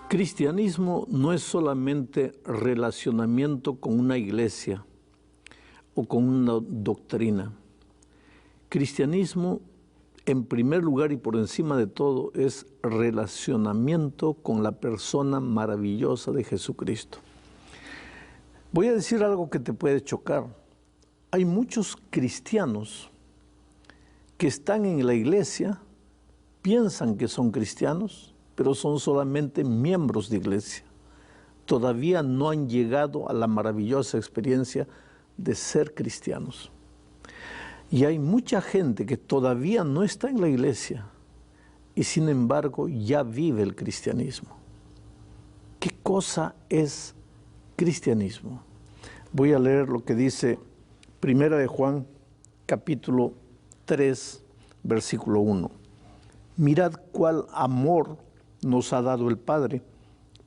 Cristianismo no es solamente relacionamiento con una iglesia o con una doctrina. Cristianismo, en primer lugar y por encima de todo, es relacionamiento con la persona maravillosa de Jesucristo. Voy a decir algo que te puede chocar. Hay muchos cristianos que están en la iglesia, piensan que son cristianos, pero son solamente miembros de iglesia. Todavía no han llegado a la maravillosa experiencia de ser cristianos. Y hay mucha gente que todavía no está en la iglesia y sin embargo ya vive el cristianismo. ¿Qué cosa es cristianismo? Voy a leer lo que dice 1 de Juan, capítulo 3, versículo 1. Mirad cuál amor nos ha dado el Padre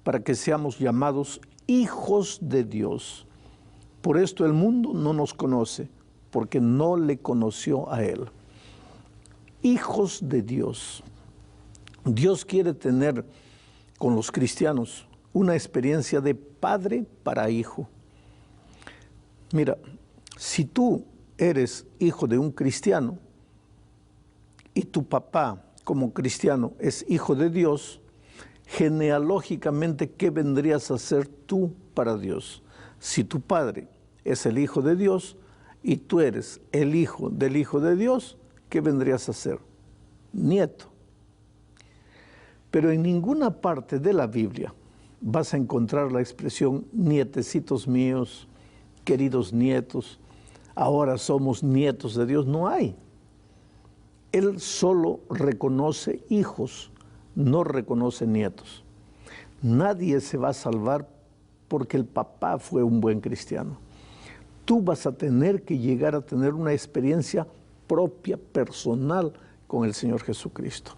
para que seamos llamados hijos de Dios. Por esto el mundo no nos conoce, porque no le conoció a Él. Hijos de Dios. Dios quiere tener con los cristianos una experiencia de padre para hijo. Mira, si tú eres hijo de un cristiano y tu papá como cristiano es hijo de Dios, genealógicamente, ¿qué vendrías a ser tú para Dios? Si tu padre es el hijo de Dios y tú eres el hijo de Dios, ¿qué vendrías a ser? Nieto. Pero en ninguna parte de la Biblia vas a encontrar la expresión nietecitos míos, queridos nietos, ahora somos nietos de Dios. No hay. Él solo reconoce hijos, no reconoce nietos. Nadie se va a salvar porque el papá fue un buen cristiano. Tú vas a tener que llegar a tener una experiencia propia, personal con el Señor Jesucristo.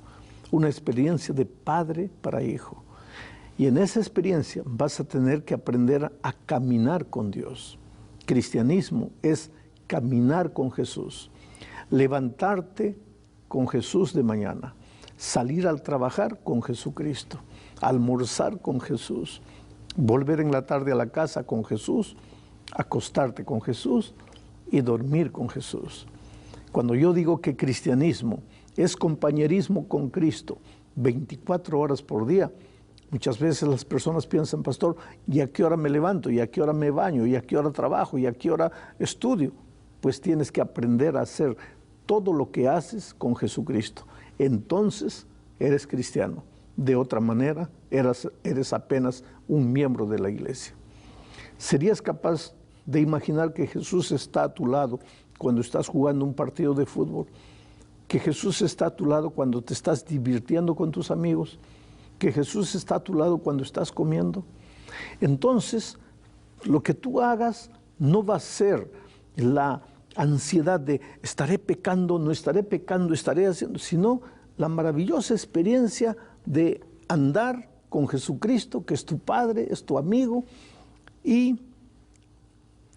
Una experiencia de padre para hijo. Y en esa experiencia vas a tener que aprender a caminar con Dios. Cristianismo es caminar con Jesús. Levantarte con Jesús de mañana. Salir al trabajar con Jesucristo. Almorzar con Jesús. Volver en la tarde a la casa con Jesús. Acostarte con Jesús y dormir con Jesús. Cuando yo digo que cristianismo es compañerismo con Cristo 24 horas por día, muchas veces las personas piensan, pastor, ¿y a qué hora me levanto? ¿Y a qué hora me baño? ¿Y a qué hora trabajo? ¿Y a qué hora estudio? Pues tienes que aprender a hacer todo lo que haces con Jesucristo. Entonces eres cristiano. De otra manera, eres apenas un miembro de la iglesia. ¿Serías capaz de imaginar que Jesús está a tu lado cuando estás jugando un partido de fútbol? Que Jesús está a tu lado cuando te estás divirtiendo con tus amigos, que Jesús está a tu lado cuando estás comiendo. Entonces, lo que tú hagas no va a ser la ansiedad de estaré pecando, estaré haciendo, sino la maravillosa experiencia de andar con Jesucristo, que es tu Padre, es tu amigo, y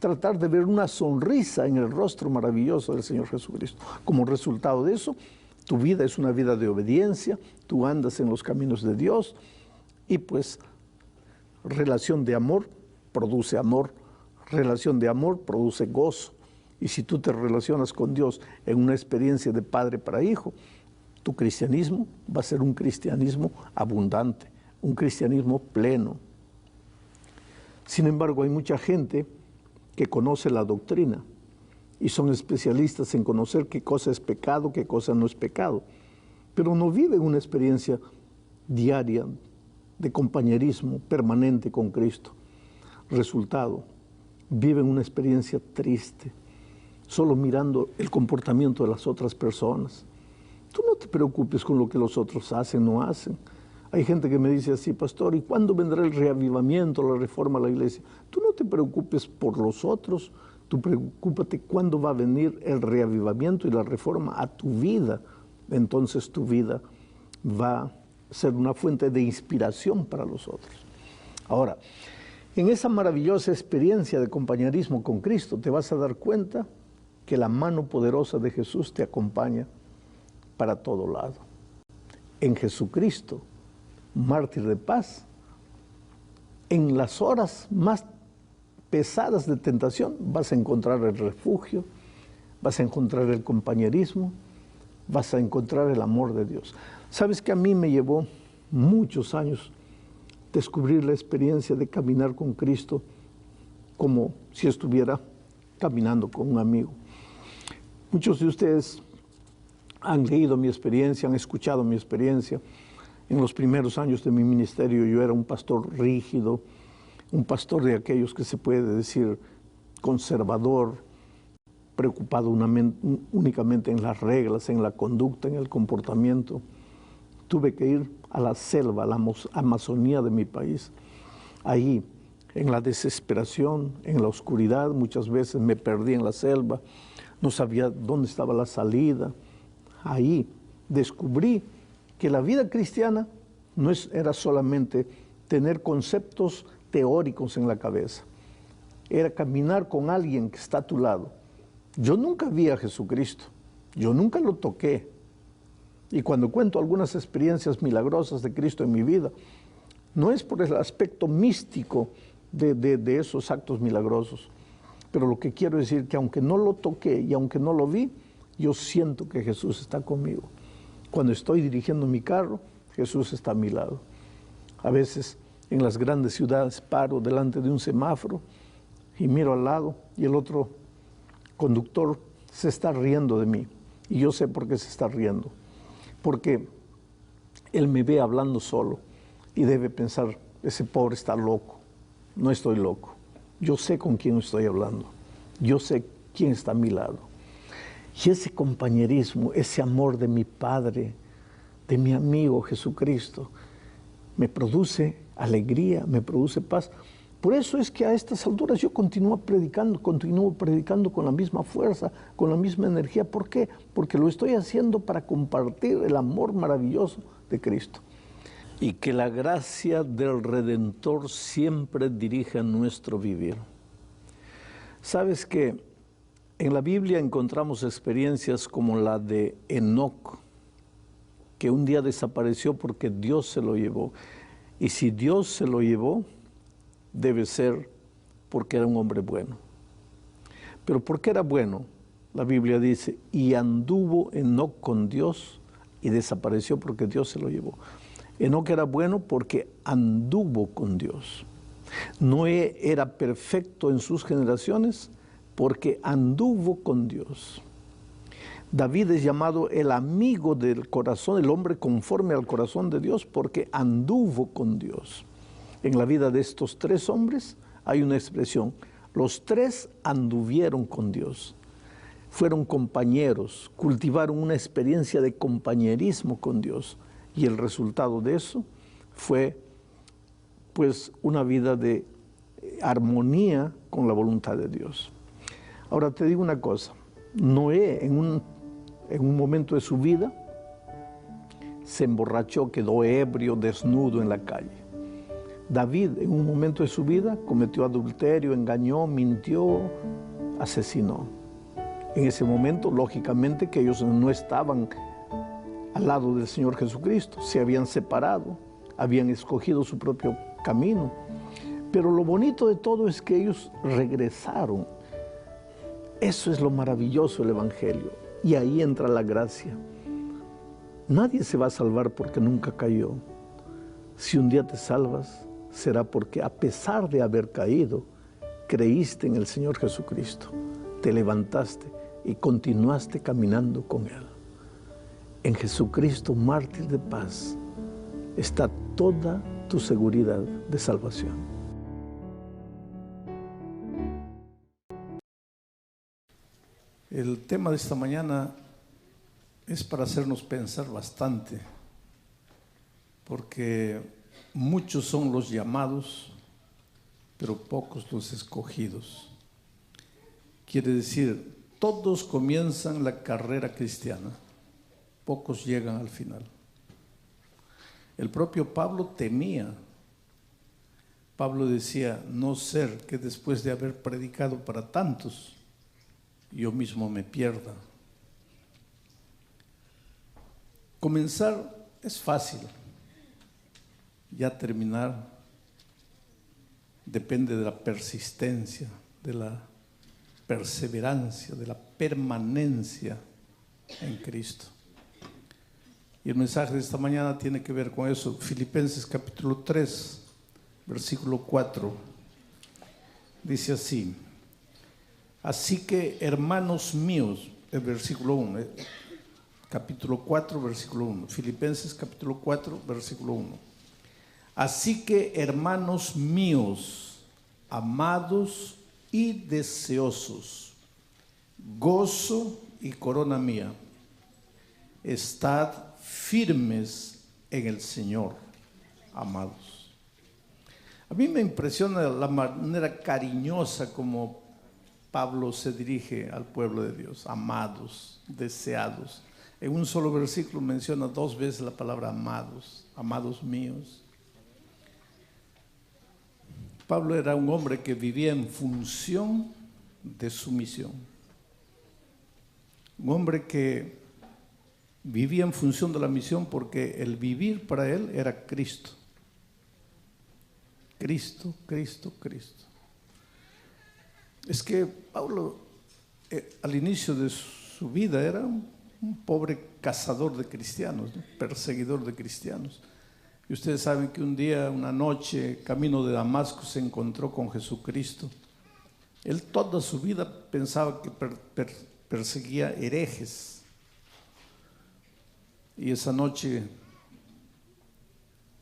tratar de ver una sonrisa en el rostro maravilloso del Señor Jesucristo. Como resultado de eso, tu vida es una vida de obediencia, tú andas en los caminos de Dios y pues relación de amor produce amor, relación de amor produce gozo. Y si tú te relacionas con Dios en una experiencia de padre para hijo, tu cristianismo va a ser un cristianismo abundante, un cristianismo pleno. Sin embargo, hay mucha gente que conoce la doctrina y son especialistas en conocer qué cosa es pecado, qué cosa no es pecado, pero no viven una experiencia diaria de compañerismo permanente con Cristo. Resultado, viven una experiencia triste, solo mirando el comportamiento de las otras personas. Tú no te preocupes con lo que los otros hacen, no hacen. Hay gente que me dice así, pastor, ¿y cuándo vendrá el reavivamiento, la reforma a la iglesia? Tú no te preocupes por los otros, tú preocúpate cuándo va a venir el reavivamiento y la reforma a tu vida. Entonces tu vida va a ser una fuente de inspiración para los otros. Ahora, en esa maravillosa experiencia de compañerismo con Cristo, te vas a dar cuenta que la mano poderosa de Jesús te acompaña para todo lado. En Jesucristo, mártir de paz, en las horas más pesadas de tentación vas a encontrar el refugio, vas a encontrar el compañerismo, vas a encontrar el amor de Dios. Sabes que a mí me llevó muchos años descubrir la experiencia de caminar con Cristo como si estuviera caminando con un amigo. Muchos de ustedes han leído mi experiencia, han escuchado mi experiencia. En los primeros años de mi ministerio yo era un pastor rígido, un pastor de aquellos que se puede decir conservador, preocupado únicamente en las reglas, en la conducta, en el comportamiento. Tuve que ir a la selva, a la Amazonía de mi país. Ahí, en la desesperación, en la oscuridad, muchas veces me perdí en la selva, no sabía dónde estaba la salida. Ahí descubrí que la vida cristiana no era solamente tener conceptos teóricos en la cabeza, era caminar con alguien que está a tu lado. Yo nunca vi a Jesucristo, yo nunca lo toqué. Y cuando cuento algunas experiencias milagrosas de Cristo en mi vida, no es por el aspecto místico de esos actos milagrosos, pero lo que quiero decir es que aunque no lo toqué y aunque no lo vi, yo siento que Jesús está conmigo. Cuando estoy dirigiendo mi carro, Jesús está a mi lado. A veces en las grandes ciudades paro delante de un semáforo y miro al lado y el otro conductor se está riendo de mí. Y yo sé por qué se está riendo. Porque él me ve hablando solo y debe pensar, ese pobre está loco. No estoy loco. Yo sé con quién estoy hablando. Yo sé quién está a mi lado. Y ese compañerismo, ese amor de mi Padre, de mi amigo Jesucristo, me produce alegría, me produce paz. Por eso es que a estas alturas yo continúo predicando con la misma fuerza, con la misma energía. ¿Por qué? Porque lo estoy haciendo para compartir el amor maravilloso de Cristo. Y que la gracia del Redentor siempre dirija nuestro vivir. ¿Sabes que en la Biblia encontramos experiencias como la de Enoc, que un día desapareció porque Dios se lo llevó? Y si Dios se lo llevó, debe ser porque era un hombre bueno. Pero ¿por qué era bueno? La Biblia dice, y anduvo Enoc con Dios y desapareció porque Dios se lo llevó. Enoc era bueno porque anduvo con Dios. Noé era perfecto en sus generaciones porque anduvo con Dios. David es llamado el amigo del corazón, el hombre conforme al corazón de Dios, porque anduvo con Dios. En la vida de estos tres hombres hay una expresión: los tres anduvieron con Dios. Fueron compañeros, cultivaron una experiencia de compañerismo con Dios. Y el resultado de eso fue, pues, una vida de armonía con la voluntad de Dios. Ahora te digo una cosa, Noé en un momento de su vida se emborrachó, quedó ebrio, desnudo en la calle. David en un momento de su vida cometió adulterio, engañó, mintió, asesinó. En ese momento, lógicamente, que ellos no estaban al lado del Señor Jesucristo, se habían separado, habían escogido su propio camino. Pero lo bonito de todo es que ellos regresaron. Eso es lo maravilloso del Evangelio. Y ahí entra la gracia. Nadie se va a salvar porque nunca cayó. Si un día te salvas, será porque a pesar de haber caído, creíste en el Señor Jesucristo, te levantaste y continuaste caminando con Él. En Jesucristo, mártir de paz, está toda tu seguridad de salvación. El tema de esta mañana es para hacernos pensar bastante, porque muchos son los llamados, pero pocos los escogidos. Quiere decir, todos comienzan la carrera cristiana, pocos llegan al final. El propio Pablo temía. Pablo decía, no ser que después de haber predicado para tantos, yo mismo me pierda. Comenzar es fácil, ya terminar depende de la persistencia, de la perseverancia, de la permanencia en Cristo. Y el mensaje de esta mañana tiene que ver con eso. Filipenses capítulo 3, versículo 4, dice así: así que, hermanos míos, el versículo 1, capítulo 4, versículo 1, Filipenses capítulo 4, versículo 1. Así que, hermanos míos, amados y deseosos, gozo y corona mía, estad firmes en el Señor, amados. A mí me impresiona la manera cariñosa como Pablo se dirige al pueblo de Dios: amados, deseados. En un solo versículo menciona 2 veces la palabra amados, amados míos. Pablo era un hombre que vivía en función de su misión. Un hombre que vivía en función de la misión porque el vivir para él era Cristo. Cristo, Cristo, Cristo. Es que Pablo, al inicio de su vida, era un pobre cazador de cristianos, ¿no? Perseguidor de cristianos. Y ustedes saben que un día, una noche, camino de Damasco, se encontró con Jesucristo. Él toda su vida pensaba que perseguía herejes. Y esa noche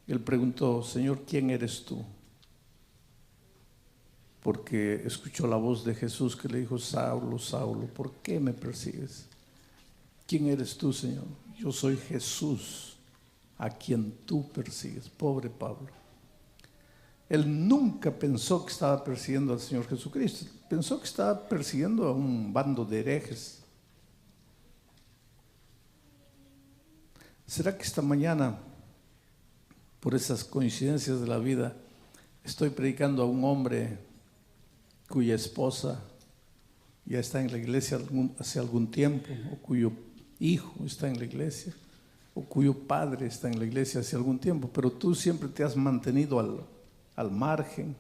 él preguntó: Señor, ¿quién eres tú? Porque escuchó la voz de Jesús que le dijo: Saulo, Saulo, ¿por qué me persigues? ¿Quién eres tú, Señor? Yo soy Jesús, a quien tú persigues. Pobre Pablo. Él nunca pensó que estaba persiguiendo al Señor Jesucristo. Pensó que estaba persiguiendo a un bando de herejes. ¿Será que esta mañana, por esas coincidencias de la vida, estoy predicando a un hombre cuya esposa ya está en la iglesia hace algún tiempo, o cuyo hijo está en la iglesia, o cuyo padre está en la iglesia hace algún tiempo, pero tú siempre te has mantenido al margen?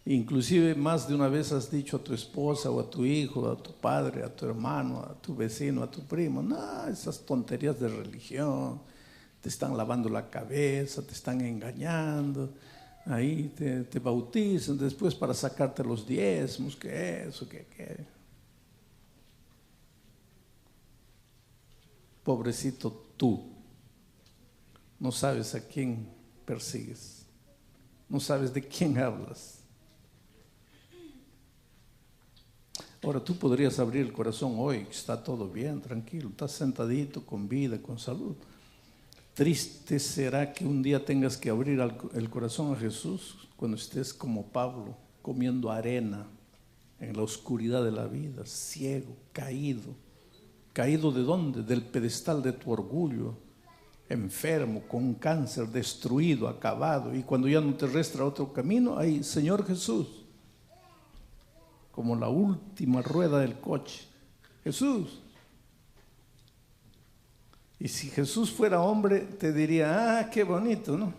Inclusive más de una vez has dicho a tu esposa o a tu hijo, a tu padre, a tu hermano, a tu vecino, a tu primo: no, esas tonterías de religión, te están lavando la cabeza, te están engañando, ahí te bautizan después para sacarte los diezmos, que eso, que. Pobrecito tú, no sabes a quién persigues, no sabes de quién hablas. Ahora, tú podrías abrir el corazón hoy, que está todo bien, tranquilo, estás sentadito, con vida, con salud. Triste será que un día tengas que abrir el corazón a Jesús cuando estés como Pablo, comiendo arena en la oscuridad de la vida, ciego, caído. ¿Caído de dónde? Del pedestal de tu orgullo, enfermo, con cáncer, destruido, acabado. Y cuando ya no te resta otro camino, ahí, Señor Jesús, como la última rueda del coche. Jesús. Y si Jesús fuera hombre, te diría: ah, qué bonito, ¿no?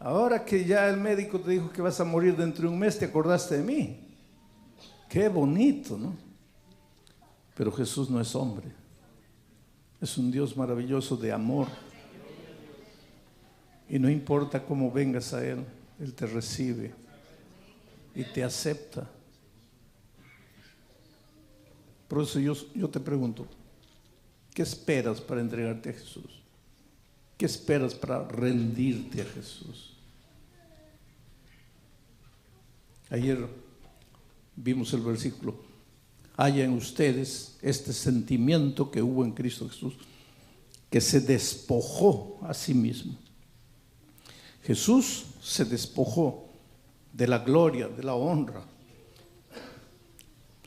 Ahora que ya el médico te dijo que vas a morir dentro de un mes, te acordaste de mí. Qué bonito, ¿no? Pero Jesús no es hombre. Es un Dios maravilloso de amor. Y no importa cómo vengas a Él, Él te recibe y te acepta. Por eso yo te pregunto: ¿qué esperas para entregarte a Jesús? ¿Qué esperas para rendirte a Jesús? Ayer vimos el versículo: haya en ustedes este sentimiento que hubo en Cristo Jesús, que se despojó a sí mismo. Jesús se despojó de la gloria, de la honra.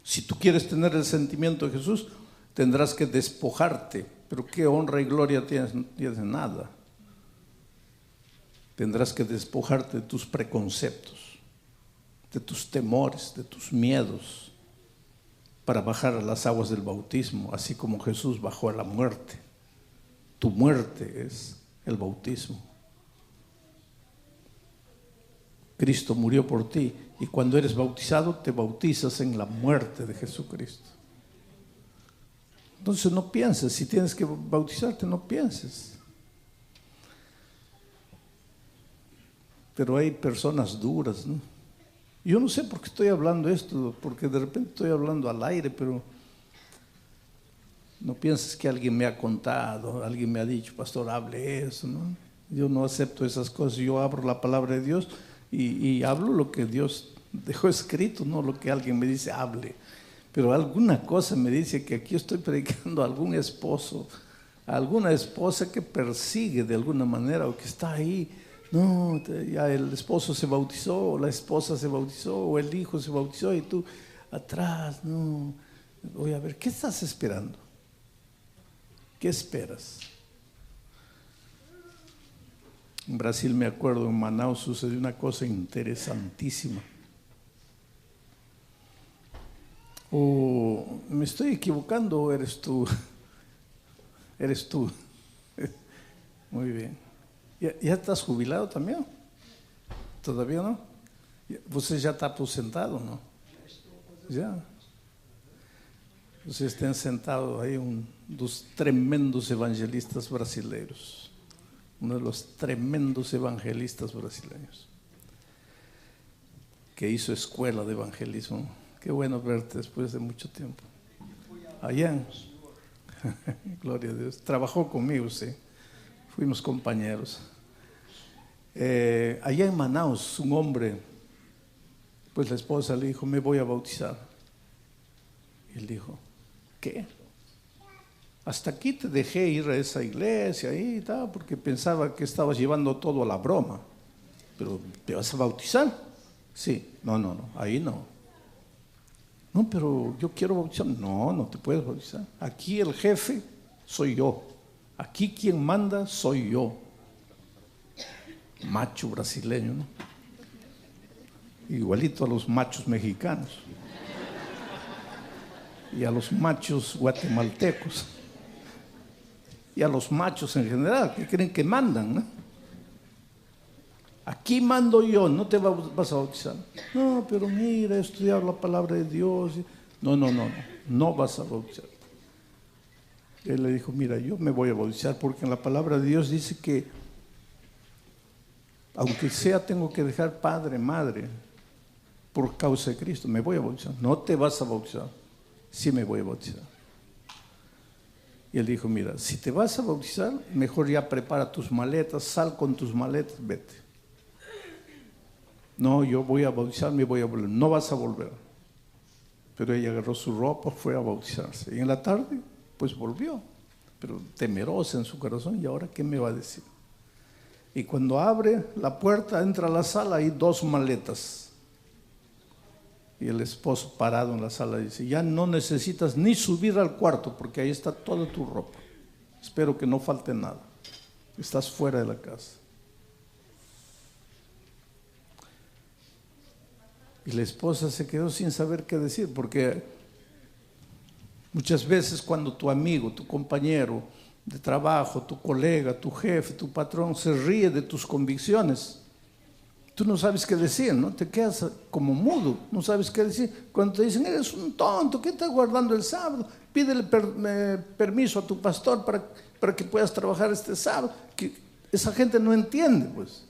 Si tú quieres tener el sentimiento de Jesús, tendrás que despojarte. Pero ¿qué honra y gloria tienes? No tienes nada. Tendrás que despojarte de tus preconceptos, de tus temores, de tus miedos, para bajar a las aguas del bautismo, así como Jesús bajó a la muerte. Tu muerte es el bautismo. Cristo murió por ti. Y cuando eres bautizado, te bautizas en la muerte de Jesucristo. Entonces no pienses, si tienes que bautizarte, no pienses. Pero hay personas duras, ¿no? Yo no sé por qué estoy hablando esto, porque de repente estoy hablando al aire, pero no pienses que alguien me ha contado, alguien me ha dicho, pastor, hable eso, ¿no? Yo no acepto esas cosas, yo abro la palabra de Dios y hablo lo que Dios dejó escrito, no lo que alguien me dice, hable. Pero alguna cosa me dice que aquí estoy predicando a algún esposo, a alguna esposa que persigue de alguna manera o que está ahí. No, ya el esposo se bautizó, o la esposa se bautizó, o el hijo se bautizó y tú atrás, no. Voy a ver, ¿qué estás esperando? ¿Qué esperas? En Brasil, me acuerdo, en Manaus sucedió una cosa interesantísima. ¿O me estoy equivocando o eres tú? Eres tú. Muy bien. ¿Ya estás jubilado también? ¿Todavía no? Você já está aposentado, não? Já? Vocês têm sentado aí dos tremendos evangelistas brasileiros. Uno de los tremendos evangelistas brasileños. Que hizo escuela de evangelismo. Qué bueno verte después de mucho tiempo. Allá. Gloria a Dios. Trabajó conmigo, sí. Fuimos compañeros. Allá en Manaus, un hombre, pues la esposa le dijo, me voy a bautizar. Y él dijo, ¿qué? Hasta aquí te dejé ir a esa iglesia y tal, porque pensaba que estabas llevando todo a la broma. Pero, ¿te vas a bautizar? Sí. No, ahí no. No, pero yo quiero bautizar. No, no te puedes bautizar. Aquí el jefe soy yo. Aquí quien manda soy yo. Macho brasileño, ¿no? Igualito a los machos mexicanos. Y a los machos guatemaltecos. Y a los machos en general, que creen que mandan, ¿no? Aquí mando yo, no te vas a bautizar. No, pero mira, he estudiado la palabra de Dios. No vas a bautizar. Él le dijo, mira, yo me voy a bautizar porque en la palabra de Dios dice que aunque sea tengo que dejar padre, madre, por causa de Cristo, me voy a bautizar. No te vas a bautizar. Sí me voy a bautizar. Y él dijo, mira, si te vas a bautizar, mejor ya prepara tus maletas, sal con tus maletas, vete. No, yo voy a bautizarme y voy a volver. No vas a volver. Pero ella agarró su ropa, fue a bautizarse. Y en la tarde, pues volvió. Pero temerosa en su corazón, ¿y ahora qué me va a decir? Y cuando abre la puerta, entra a la sala, hay 2 maletas. Y el esposo parado en la sala dice, ya no necesitas ni subir al cuarto porque ahí está toda tu ropa. Espero que no falte nada. Estás fuera de la casa. Y la esposa se quedó sin saber qué decir, porque muchas veces cuando tu amigo, tu compañero de trabajo, tu colega, tu jefe, tu patrón se ríe de tus convicciones, tú no sabes qué decir, ¿no? Te quedas como mudo, no sabes qué decir. Cuando te dicen, eres un tonto, ¿qué estás guardando el sábado? Pídele permiso a tu pastor para que puedas trabajar este sábado. Que esa gente no entiende, pues.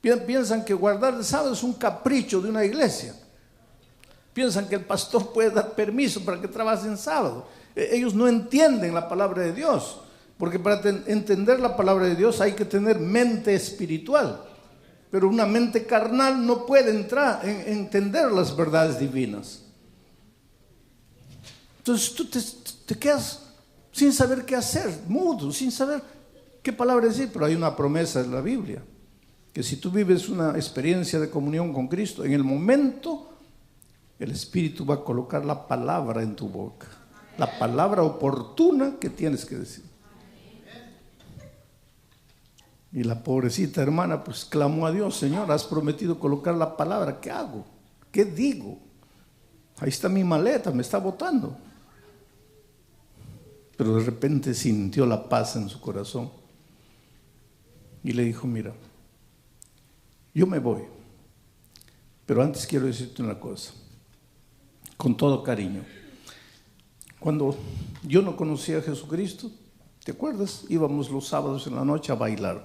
Piensan que guardar el sábado es un capricho de una iglesia. Piensan que el pastor puede dar permiso para que trabajes en sábado. Ellos no entienden la palabra de Dios, porque para entender la palabra de Dios hay que tener mente espiritual. Pero una mente carnal no puede entrar en entender las verdades divinas. Entonces tú te quedas sin saber qué hacer, mudo, sin saber qué palabra decir. Pero hay una promesa en la Biblia, que si tú vives una experiencia de comunión con Cristo, en el momento el Espíritu va a colocar la palabra en tu boca, la palabra oportuna que tienes que decir. Y la pobrecita hermana pues clamó a Dios, Señor, has prometido colocar la palabra, ¿qué hago? ¿Qué digo? Ahí está mi maleta, me está botando. Pero de repente sintió la paz en su corazón y le dijo, mira, yo me voy, Pero antes quiero decirte una cosa, con todo cariño. Cuando yo no conocía a Jesucristo, ¿te acuerdas? Íbamos los sábados en la noche a bailar.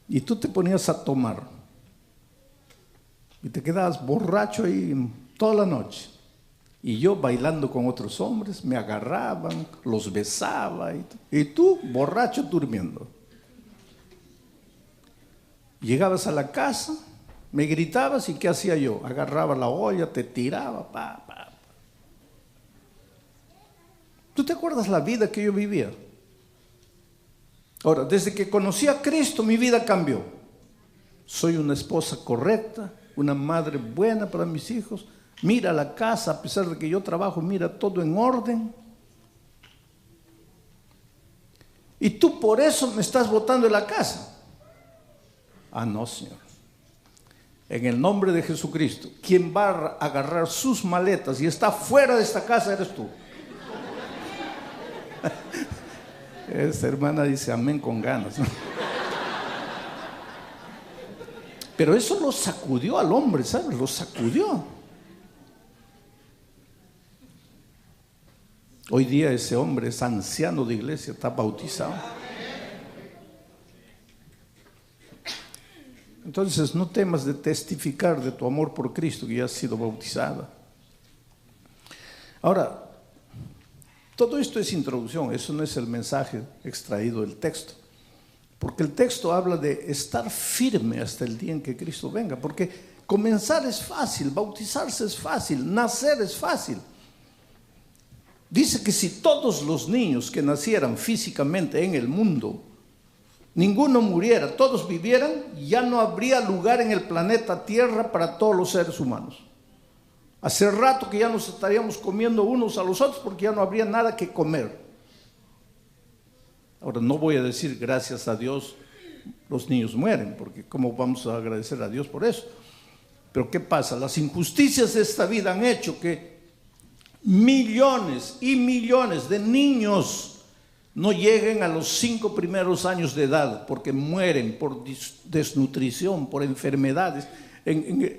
Y tú te ponías a tomar. Y te quedabas borracho ahí toda la noche. Y yo bailando con otros hombres, me agarraban, los besaba. Y tú, borracho, durmiendo. Llegabas a la casa, me gritabas y ¿qué hacía yo? Agarraba la olla, te tiraba, pa. ¿Tú te acuerdas la vida que yo vivía? Ahora, desde que conocí a Cristo, mi vida cambió. Soy una esposa correcta, una madre buena para mis hijos. Mira la casa, a pesar de que yo trabajo, mira todo en orden. Y tú por eso me estás botando de la casa. Ah, no, Señor. En el nombre de Jesucristo, quien va a agarrar sus maletas y está fuera de esta casa eres tú. Esta hermana dice amén con ganas, ¿no? Pero eso lo sacudió al hombre, ¿sabes? Lo sacudió. Hoy día ese hombre es anciano de iglesia, está bautizado. Entonces no temas de testificar de tu amor por Cristo, que ya has sido bautizada. Ahora, todo esto es introducción, eso no es el mensaje extraído del texto. Porque el texto habla de estar firme hasta el día en que Cristo venga. Porque comenzar es fácil, bautizarse es fácil, nacer es fácil. Dice que si todos los niños que nacieran físicamente en el mundo, ninguno muriera, todos vivieran, ya no habría lugar en el planeta Tierra para todos los seres humanos. Hace rato que ya nos estaríamos comiendo unos a los otros porque ya no habría nada que comer. Ahora, no voy a decir gracias a Dios los niños mueren, porque ¿cómo vamos a agradecer a Dios por eso? Pero ¿qué pasa? Las injusticias de esta vida han hecho que millones y millones de niños no lleguen a los 5 primeros años de edad porque mueren por desnutrición, por enfermedades.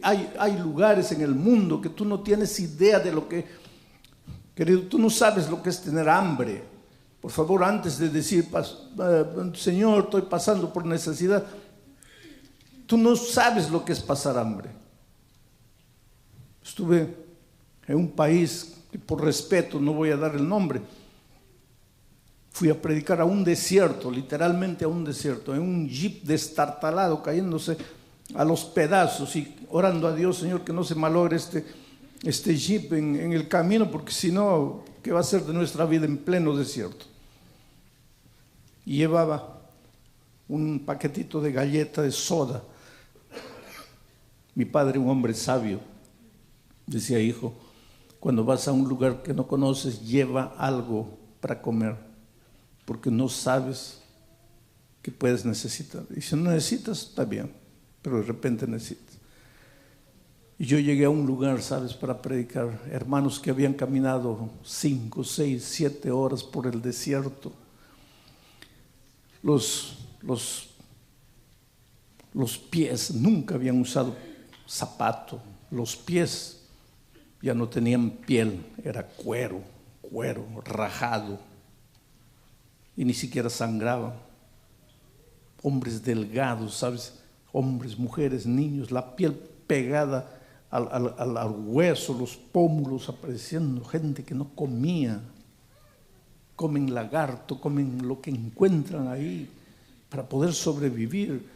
Hay lugares en el mundo que tú no tienes idea de lo que, querido, tú no sabes lo que es tener hambre. Por favor, antes de decir, Señor, estoy pasando por necesidad, tú no sabes lo que es pasar hambre. Estuve en un país que por respeto no voy a dar el nombre. Fui a predicar a un desierto, literalmente a un desierto, en un jeep destartalado, cayéndose a los pedazos y orando a Dios, Señor, que no se malogre este jeep en el camino, porque si no, ¿qué va a ser de nuestra vida en pleno desierto? Y llevaba un paquetito de galleta de soda. Mi padre, un hombre sabio, decía: hijo, cuando vas a un lugar que no conoces, lleva algo para comer, porque no sabes que puedes necesitar. Y si no necesitas, está bien, pero de repente necesitas. Y yo llegué a un lugar, ¿sabes?, para predicar. Hermanos que habían caminado 5, 6, 7 horas por el desierto. Los pies nunca habían usado zapato. Los pies ya no tenían piel, era cuero rajado. Y ni siquiera sangraban. Hombres delgados, ¿sabes? Hombres, mujeres, niños, la piel pegada al hueso, los pómulos apareciendo, gente que no comía. Comen lagarto, comen lo que encuentran ahí para poder sobrevivir.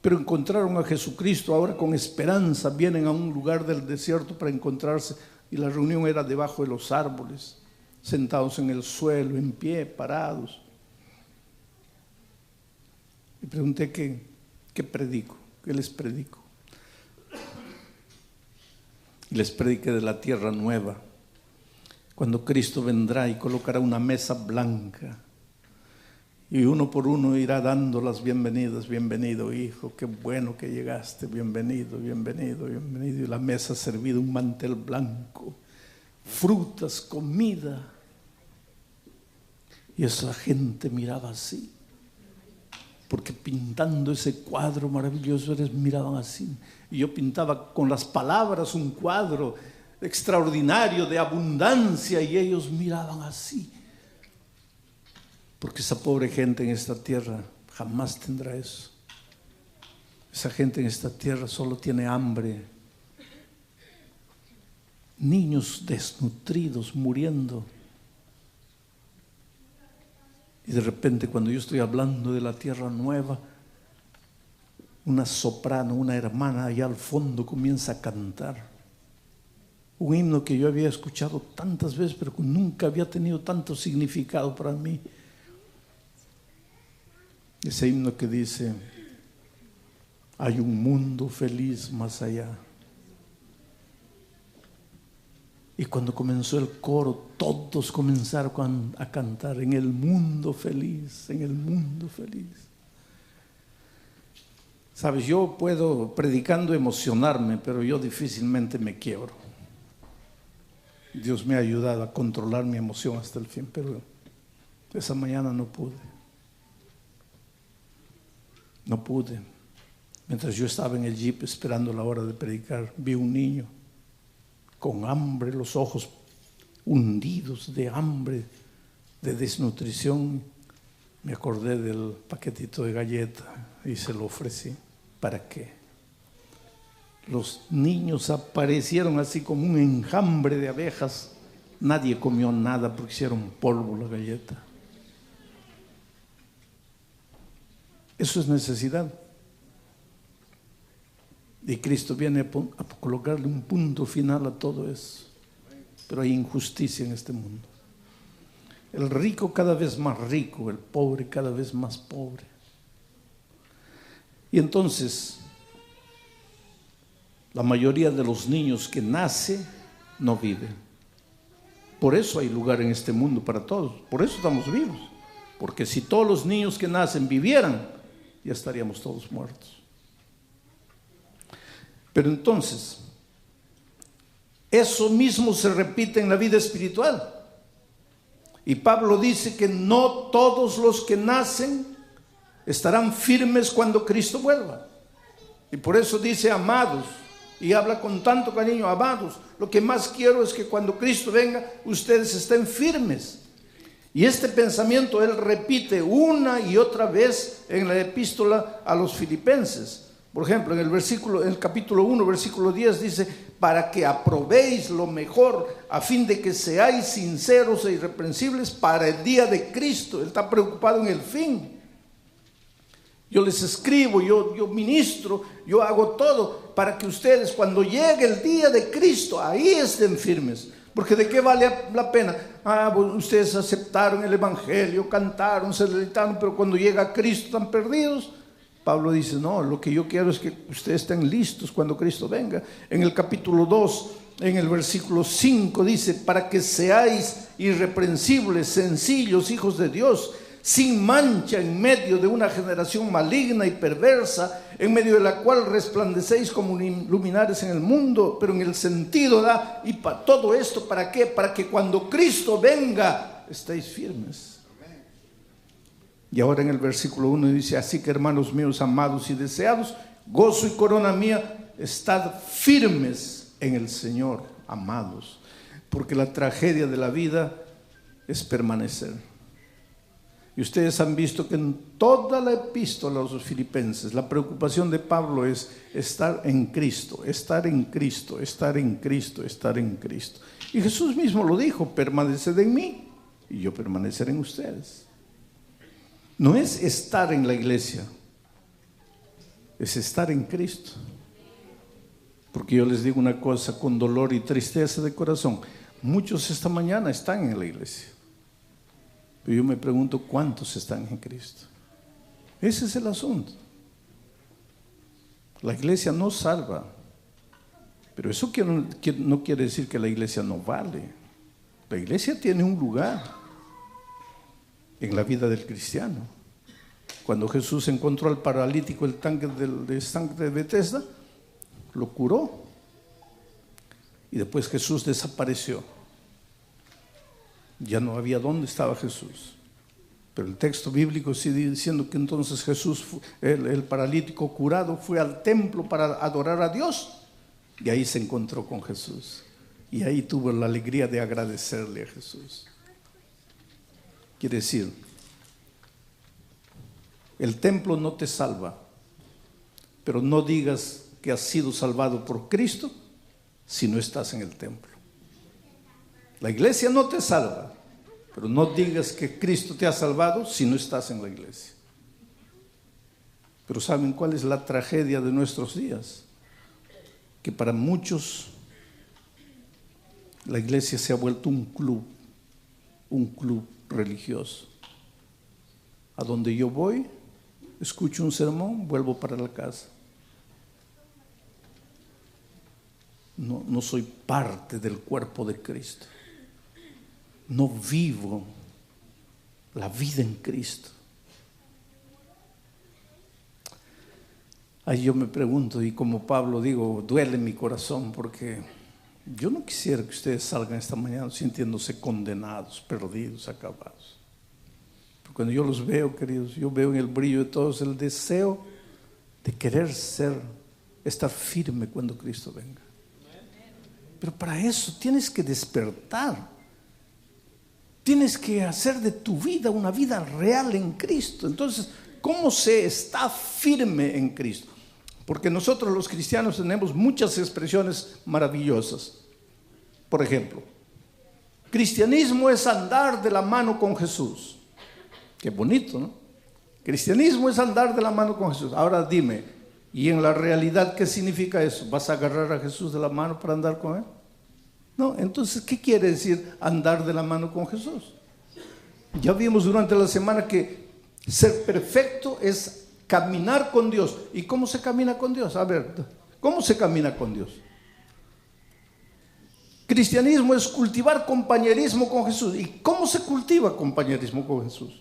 Pero encontraron a Jesucristo, ahora con esperanza vienen a un lugar del desierto para encontrarse, y la reunión era debajo de los árboles, sentados en el suelo, en pie, parados. Y pregunté ¿qué predico? ¿Qué les predico? Y les prediqué de la tierra nueva, cuando Cristo vendrá y colocará una mesa blanca y uno por uno irá dando las bienvenidas. Bienvenido, hijo, qué bueno que llegaste, bienvenido, bienvenido, bienvenido. Y la mesa servida, un mantel blanco, frutas, comida. Y esa gente miraba así. porque pintando ese cuadro maravilloso ellos miraban así. Y yo pintaba con las palabras un cuadro extraordinario de abundancia y ellos miraban así. Porque esa pobre gente en esta tierra jamás tendrá eso. Esa gente en esta tierra solo tiene hambre. Niños desnutridos muriendo. Y de repente cuando yo estoy hablando de la tierra nueva, una soprano, una hermana allá al fondo comienza a cantar un himno que yo había escuchado tantas veces, pero que nunca había tenido tanto significado para mí. Ese himno que dice: hay un mundo feliz más allá. Y cuando comenzó el coro, todos comenzaron a cantar: en el mundo feliz, en el mundo feliz. Sabes, yo puedo predicando emocionarme, pero yo difícilmente me quiebro. Dios me ha ayudado a controlar mi emoción hasta el fin, pero esa mañana no pude. No pude. Mientras yo estaba en el jeep esperando la hora de predicar, vi un niño con hambre, los ojos hundidos de hambre, de desnutrición. Me acordé del paquetito de galleta y se lo ofrecí. ¿Para qué? Los niños aparecieron así como un enjambre de abejas. Nadie comió nada porque hicieron polvo la galleta. Eso es necesidad. Y Cristo viene a colocarle un punto final a todo eso. Pero hay injusticia en este mundo. El rico cada vez más rico, el pobre cada vez más pobre. Y entonces, la mayoría de los niños que nacen no viven. Por eso hay lugar en este mundo para todos. Por eso estamos vivos. Porque si todos los niños que nacen vivieran, ya estaríamos todos muertos. Pero entonces, eso mismo se repite en la vida espiritual. Y Pablo dice que no todos los que nacen estarán firmes cuando Cristo vuelva. Y por eso dice amados, y habla con tanto cariño: amados, lo que más quiero es que cuando Cristo venga, ustedes estén firmes. Y este pensamiento él repite una y otra vez en la epístola a los Filipenses. Por ejemplo, en el capítulo 1, versículo 10 dice: para que aprobéis lo mejor, a fin de que seáis sinceros e irreprensibles para el día de Cristo. Él está preocupado en el fin. Yo les escribo, yo ministro, yo hago todo para que ustedes, cuando llegue el día de Cristo, ahí estén firmes. Porque ¿de qué vale la pena? Ustedes aceptaron el evangelio, cantaron, se deleitaron, pero cuando llega Cristo están perdidos. Pablo dice: no, lo que yo quiero es que ustedes estén listos cuando Cristo venga. En el capítulo 2, en el versículo 5 dice: para que seáis irreprensibles, sencillos, hijos de Dios, sin mancha en medio de una generación maligna y perversa, en medio de la cual resplandecéis como luminares en el mundo. Pero en el sentido y para todo esto, ¿para qué? Para que cuando Cristo venga estéis firmes. Y ahora en el versículo 1 dice: así que, hermanos míos amados y deseados, gozo y corona mía, estad firmes en el Señor, amados, porque la tragedia de la vida es permanecer. Y ustedes han visto que en toda la epístola a los Filipenses, la preocupación de Pablo es estar en Cristo, estar en Cristo, estar en Cristo, estar en Cristo. Y Jesús mismo lo dijo: permaneced en mí y yo permaneceré en ustedes. No es estar en la iglesia, es estar en Cristo. Porque yo les digo una cosa con dolor y tristeza de corazón: muchos esta mañana están en la iglesia, pero yo me pregunto cuántos están en Cristo. Ese es el asunto. La iglesia no salva, pero eso no quiere decir que la iglesia no vale. La iglesia tiene un lugar en la vida del cristiano. Cuando Jesús encontró al paralítico el estanque de Betesda, lo curó. Y después Jesús desapareció. Ya no había dónde estaba Jesús. Pero el texto bíblico sigue diciendo que entonces Jesús, el paralítico curado, fue al templo para adorar a Dios. Y ahí se encontró con Jesús. Y ahí tuvo la alegría de agradecerle a Jesús. Quiere decir, el templo no te salva, pero no digas que has sido salvado por Cristo si no estás en el templo. La iglesia no te salva, pero no digas que Cristo te ha salvado si no estás en la iglesia. Pero ¿saben cuál es la tragedia de nuestros días? Que para muchos la iglesia se ha vuelto un club religioso. A donde yo voy, escucho un sermón, vuelvo para la casa. No soy parte del cuerpo de Cristo. No vivo la vida en Cristo. Ahí yo me pregunto, y como Pablo digo, duele mi corazón, porque yo no quisiera que ustedes salgan esta mañana sintiéndose condenados, perdidos, acabados. Pero cuando yo los veo, queridos, yo veo en el brillo de todos el deseo de querer estar firme cuando Cristo venga. Pero para eso tienes que despertar. Tienes que hacer de tu vida una vida real en Cristo. Entonces, ¿cómo se está firme en Cristo? Porque nosotros los cristianos tenemos muchas expresiones maravillosas. Por ejemplo, cristianismo es andar de la mano con Jesús. Qué bonito, ¿no? Cristianismo es andar de la mano con Jesús. Ahora dime, ¿y en la realidad qué significa eso? ¿Vas a agarrar a Jesús de la mano para andar con él? No, entonces, ¿qué quiere decir andar de la mano con Jesús? Ya vimos durante la semana que ser perfecto es caminar con Dios. ¿Y cómo se camina con Dios? A ver, ¿cómo se camina con Dios? Cristianismo es cultivar compañerismo con Jesús. ¿Y cómo se cultiva compañerismo con Jesús?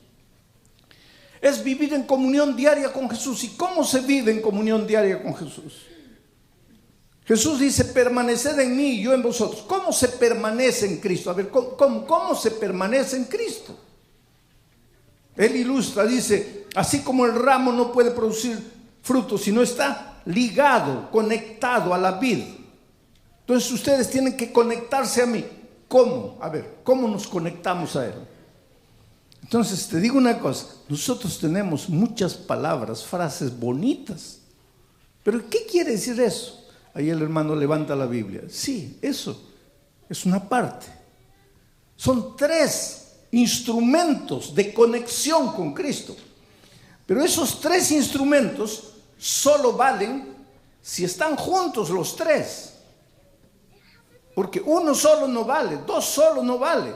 Es vivir en comunión diaria con Jesús. ¿Y cómo se vive en comunión diaria con Jesús? Jesús dice, permaneced en mí y yo en vosotros. ¿Cómo se permanece en Cristo? A ver, ¿cómo se permanece en Cristo? Él ilustra, dice, así como el ramo no puede producir frutos si no está ligado, conectado a la vid. Entonces ustedes tienen que conectarse a mí. ¿Cómo? A ver, ¿cómo nos conectamos a Él? Entonces te digo una cosa, nosotros tenemos muchas palabras, frases bonitas. ¿Pero qué quiere decir eso? Ahí el hermano levanta la Biblia. Sí, eso es una parte. Son 3 instrumentos de conexión con Cristo. Pero esos 3 instrumentos solo valen si están juntos los 3. Porque uno solo no vale, 2 solo no vale.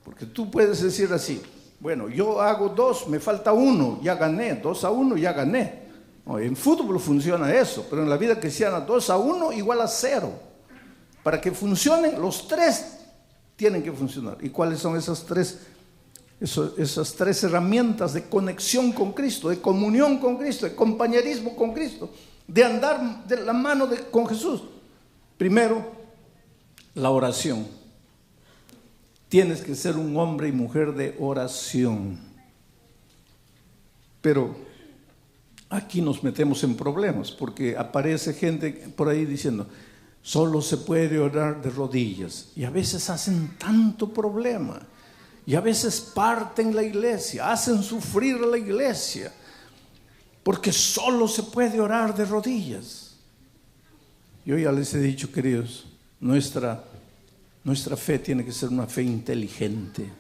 Porque tú puedes decir así, bueno, yo hago 2, me falta 1, ya gané, 2-1, ya gané. En fútbol funciona eso, pero en la vida cristiana 2-1 igual a 0. Para que funcionen, los 3 tienen que funcionar. ¿Y cuáles son esas 3 herramientas de conexión con Cristo, de comunión con Cristo, de compañerismo con Cristo, de andar de la mano con Jesús? Primero, la oración. Tienes que ser un hombre y mujer de oración. Pero aquí nos metemos en problemas, porque aparece gente por ahí diciendo, solo se puede orar de rodillas. Y a veces hacen tanto problema. Y a veces parten la iglesia, hacen sufrir a la iglesia, porque solo se puede orar de rodillas. Yo ya les he dicho, queridos, nuestra fe tiene que ser una fe inteligente.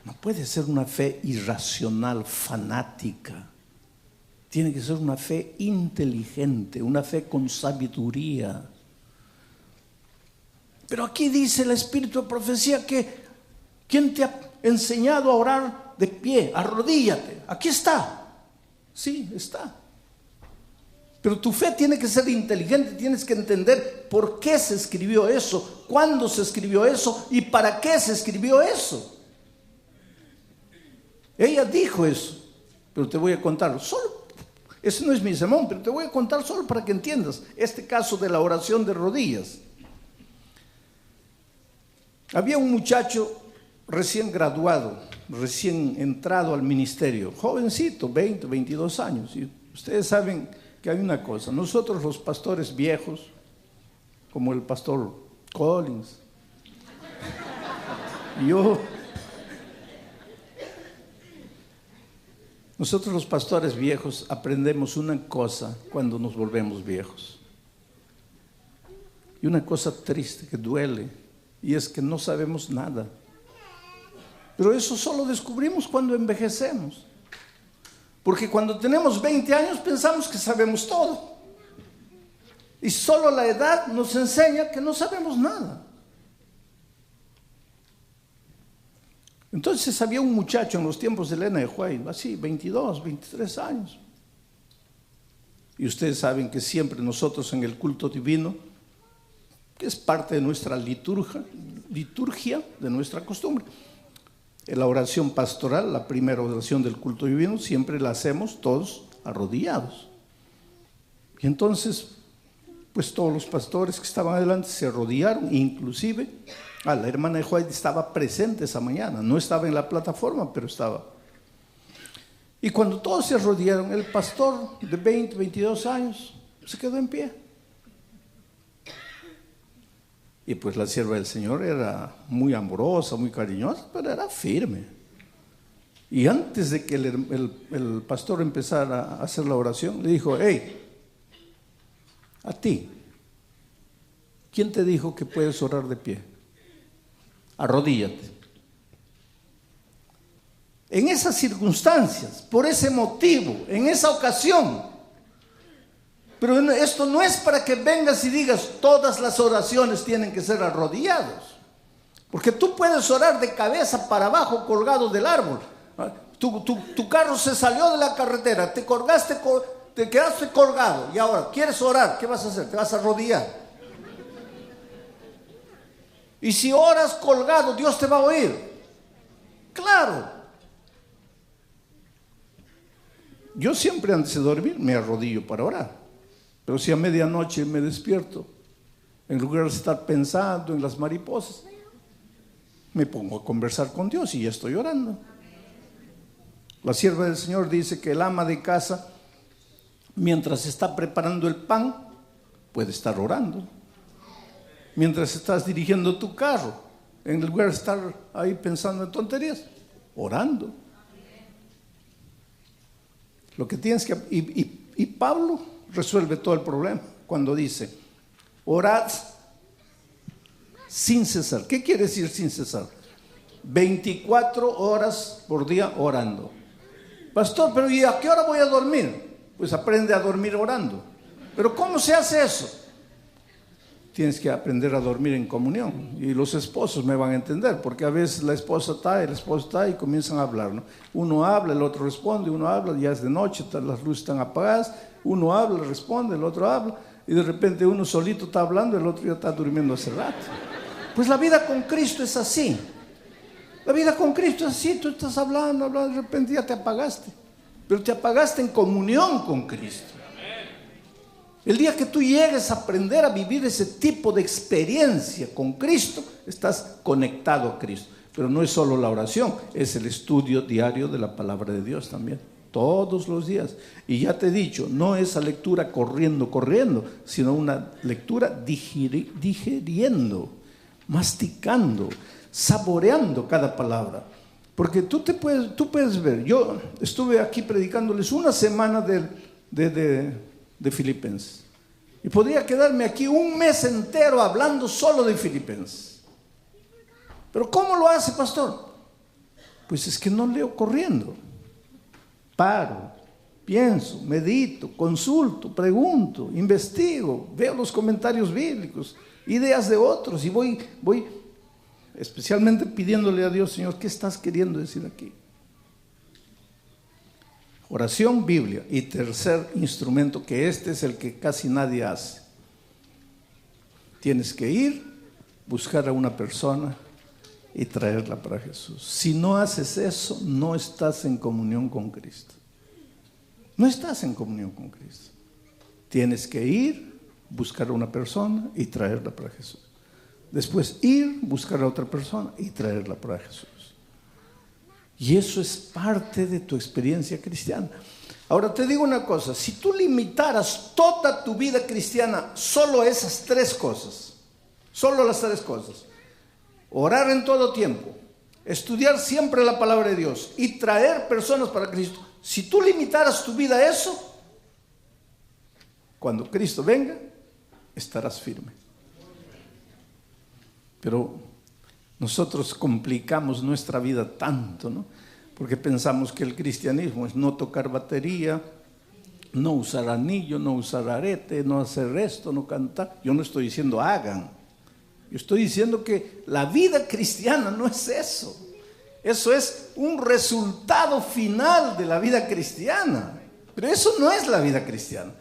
No puede ser una fe irracional, fanática. Tiene que ser una fe inteligente, una fe con sabiduría. Pero aquí dice el Espíritu de Profecía que ¿quién te ha enseñado a orar de pie? Arrodíllate. Aquí está. Sí, está. Pero tu fe tiene que ser inteligente, tienes que entender por qué se escribió eso, cuándo se escribió eso y para qué se escribió eso. Ella dijo eso, pero te voy a contar solo. Ese no es mi sermón, pero te voy a contar solo para que entiendas este caso de la oración de rodillas. Había un muchacho recién graduado recién entrado al ministerio, jovencito, 20, 22 años. Y ustedes saben que hay una cosa, nosotros los pastores viejos, como el pastor Collins, nosotros los pastores viejos aprendemos una cosa cuando nos volvemos viejos. Y una cosa triste que duele, y es que no sabemos nada. Pero eso solo descubrimos cuando envejecemos. Porque cuando tenemos 20 años pensamos que sabemos todo. Y solo la edad nos enseña que no sabemos nada. Entonces había un muchacho en los tiempos de Elena de White, así, 22, 23 años. Y ustedes saben que siempre nosotros en el culto divino, que es parte de nuestra liturgia, de nuestra costumbre, en la oración pastoral, la primera oración del culto divino, siempre la hacemos todos arrodillados. Y entonces, pues todos los pastores que estaban adelante se arrodillaron, inclusive la hermana de White estaba presente esa mañana, no estaba en la plataforma, pero estaba. Y cuando todos se arrodillaron, el pastor de 20, 22 años se quedó en pie. Y pues la sierva del Señor era muy amorosa, muy cariñosa, pero era firme. Y antes de que el pastor empezara a hacer la oración, le dijo: hey, a ti, ¿quién te dijo que puedes orar de pie? Arrodíllate. En esas circunstancias, por ese motivo, en esa ocasión. Pero esto no es para que vengas y digas todas las oraciones tienen que ser arrodillados. Porque tú puedes orar de cabeza para abajo colgado del árbol. Tu carro se salió de la carretera, te quedaste colgado y ahora quieres orar, ¿qué vas a hacer? Te vas a arrodillar. Y si oras colgado, Dios te va a oír. Claro. Yo siempre antes de dormir me arrodillo para orar. Pero si a medianoche me despierto, en lugar de estar pensando en las mariposas, me pongo a conversar con Dios y ya estoy orando. La sierva del Señor dice que el ama de casa, mientras está preparando el pan, puede estar orando. Mientras estás dirigiendo tu carro, en lugar de estar ahí pensando en tonterías, orando. Lo que tienes que... Y Pablo resuelve todo el problema cuando dice: orad sin cesar. ¿Qué quiere decir sin cesar? 24 horas por día orando. Pastor, pero ¿y a qué hora voy a dormir? Pues aprende a dormir orando. ¿Pero cómo se hace eso? Tienes que aprender a dormir en comunión. Y los esposos me van a entender, porque a veces la esposa está y el esposo está y comienzan a hablar, ¿no? Uno habla, el otro responde, uno habla, ya es de noche, las luces están apagadas, uno habla, responde, el otro habla, y de repente uno solito está hablando, el otro ya está durmiendo hace rato. Pues la vida con Cristo es así. La vida con Cristo es así, tú estás hablando, de repente ya te apagaste, pero te apagaste en comunión con Cristo. El día que tú llegues a aprender a vivir ese tipo de experiencia con Cristo, estás conectado a Cristo. Pero no es solo la oración, es el estudio diario de la palabra de Dios también, todos los días. Y ya te he dicho, no esa lectura corriendo, sino una lectura digiriendo, masticando, saboreando cada palabra. Porque tú puedes ver, yo estuve aquí predicándoles una semana de Filipenses. Y podría quedarme aquí un mes entero hablando solo de Filipenses. ¿Pero cómo lo hace, pastor? Pues es que no leo corriendo. Paro, pienso, medito, consulto, pregunto, investigo, veo los comentarios bíblicos, ideas de otros y voy especialmente pidiéndole a Dios: Señor, ¿qué estás queriendo decir aquí? Oración, Biblia. Y tercer instrumento, que este es el que casi nadie hace. Tienes que ir, buscar a una persona y traerla para Jesús. Si no haces eso, no estás en comunión con Cristo. No estás en comunión con Cristo. Tienes que ir, buscar a una persona y traerla para Jesús. Después ir, buscar a otra persona y traerla para Jesús. Y eso es parte de tu experiencia cristiana. Ahora te digo una cosa, si tú limitaras toda tu vida cristiana solo a esas tres cosas, solo las tres cosas, orar en todo tiempo, estudiar siempre la palabra de Dios y traer personas para Cristo, si tú limitaras tu vida a eso, cuando Cristo venga, estarás firme. Pero nosotros complicamos nuestra vida tanto, ¿no? Porque pensamos que el cristianismo es no tocar batería, no usar anillo, no usar arete, no hacer esto, no cantar. Yo no estoy diciendo hagan. Yo estoy diciendo que la vida cristiana no es eso. Eso es un resultado final de la vida cristiana. Pero eso no es la vida cristiana.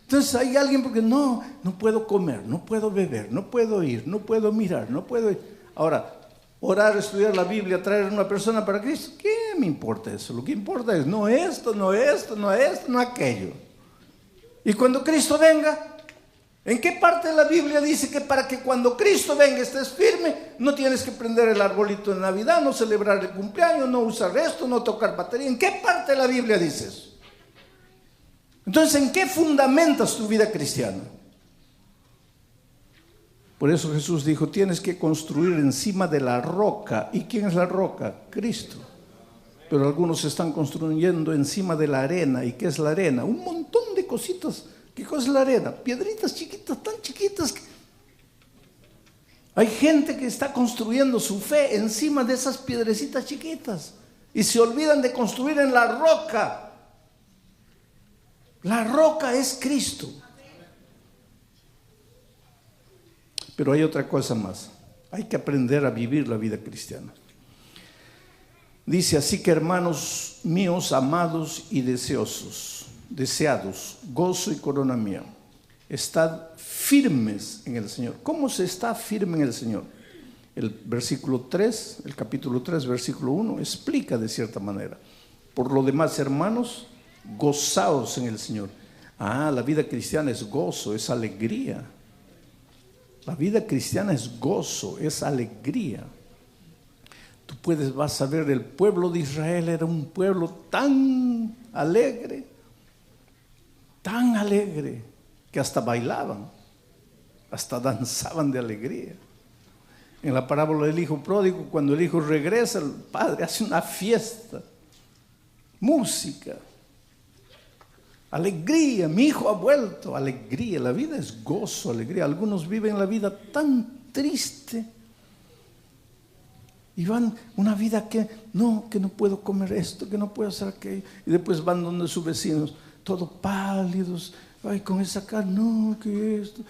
Entonces hay alguien porque no puedo comer, no puedo beber, no puedo ir, no puedo mirar, no puedo ir. Ahora, orar, estudiar la Biblia, traer a una persona para Cristo, ¿qué me importa eso? Lo que importa es no esto, no aquello. Y cuando Cristo venga, ¿en qué parte de la Biblia dice que para que cuando Cristo venga estés firme, no tienes que prender el arbolito de Navidad, no celebrar el cumpleaños, no usar esto, no tocar batería? ¿En qué parte de la Biblia dice eso? Entonces, ¿en qué fundamentas tu vida cristiana? Por eso Jesús dijo, tienes que construir encima de la roca. ¿Y quién es la roca? Cristo. Pero algunos están construyendo encima de la arena. ¿Y qué es la arena? Un montón de cositas. ¿Qué cosa es la arena? Piedritas chiquitas, tan chiquitas. Hay gente que está construyendo su fe encima de esas piedrecitas chiquitas. Y se olvidan de construir en la roca. La roca es Cristo. Pero hay otra cosa más. Hay que aprender a vivir la vida cristiana. Dice, así que hermanos míos, amados y deseados, gozo y corona mía, estad firmes en el Señor. ¿Cómo se está firme en el Señor? El versículo 3, el capítulo 3, versículo 1, explica de cierta manera. Por lo demás, hermanos, gozaos en el Señor. La vida cristiana es gozo, es alegría. La vida cristiana es gozo, es alegría. Tú vas a ver, el pueblo de Israel era un pueblo tan alegre, que hasta bailaban, hasta danzaban de alegría. En la parábola del hijo pródigo, cuando el hijo regresa, el padre hace una fiesta, música, alegría, mi hijo ha vuelto, alegría. La vida es gozo, alegría. Algunos viven la vida tan triste y van una vida que no puedo comer esto, que no puedo hacer aquello, y después van donde sus vecinos, todos pálidos, ay, con esa cara, no, que esto,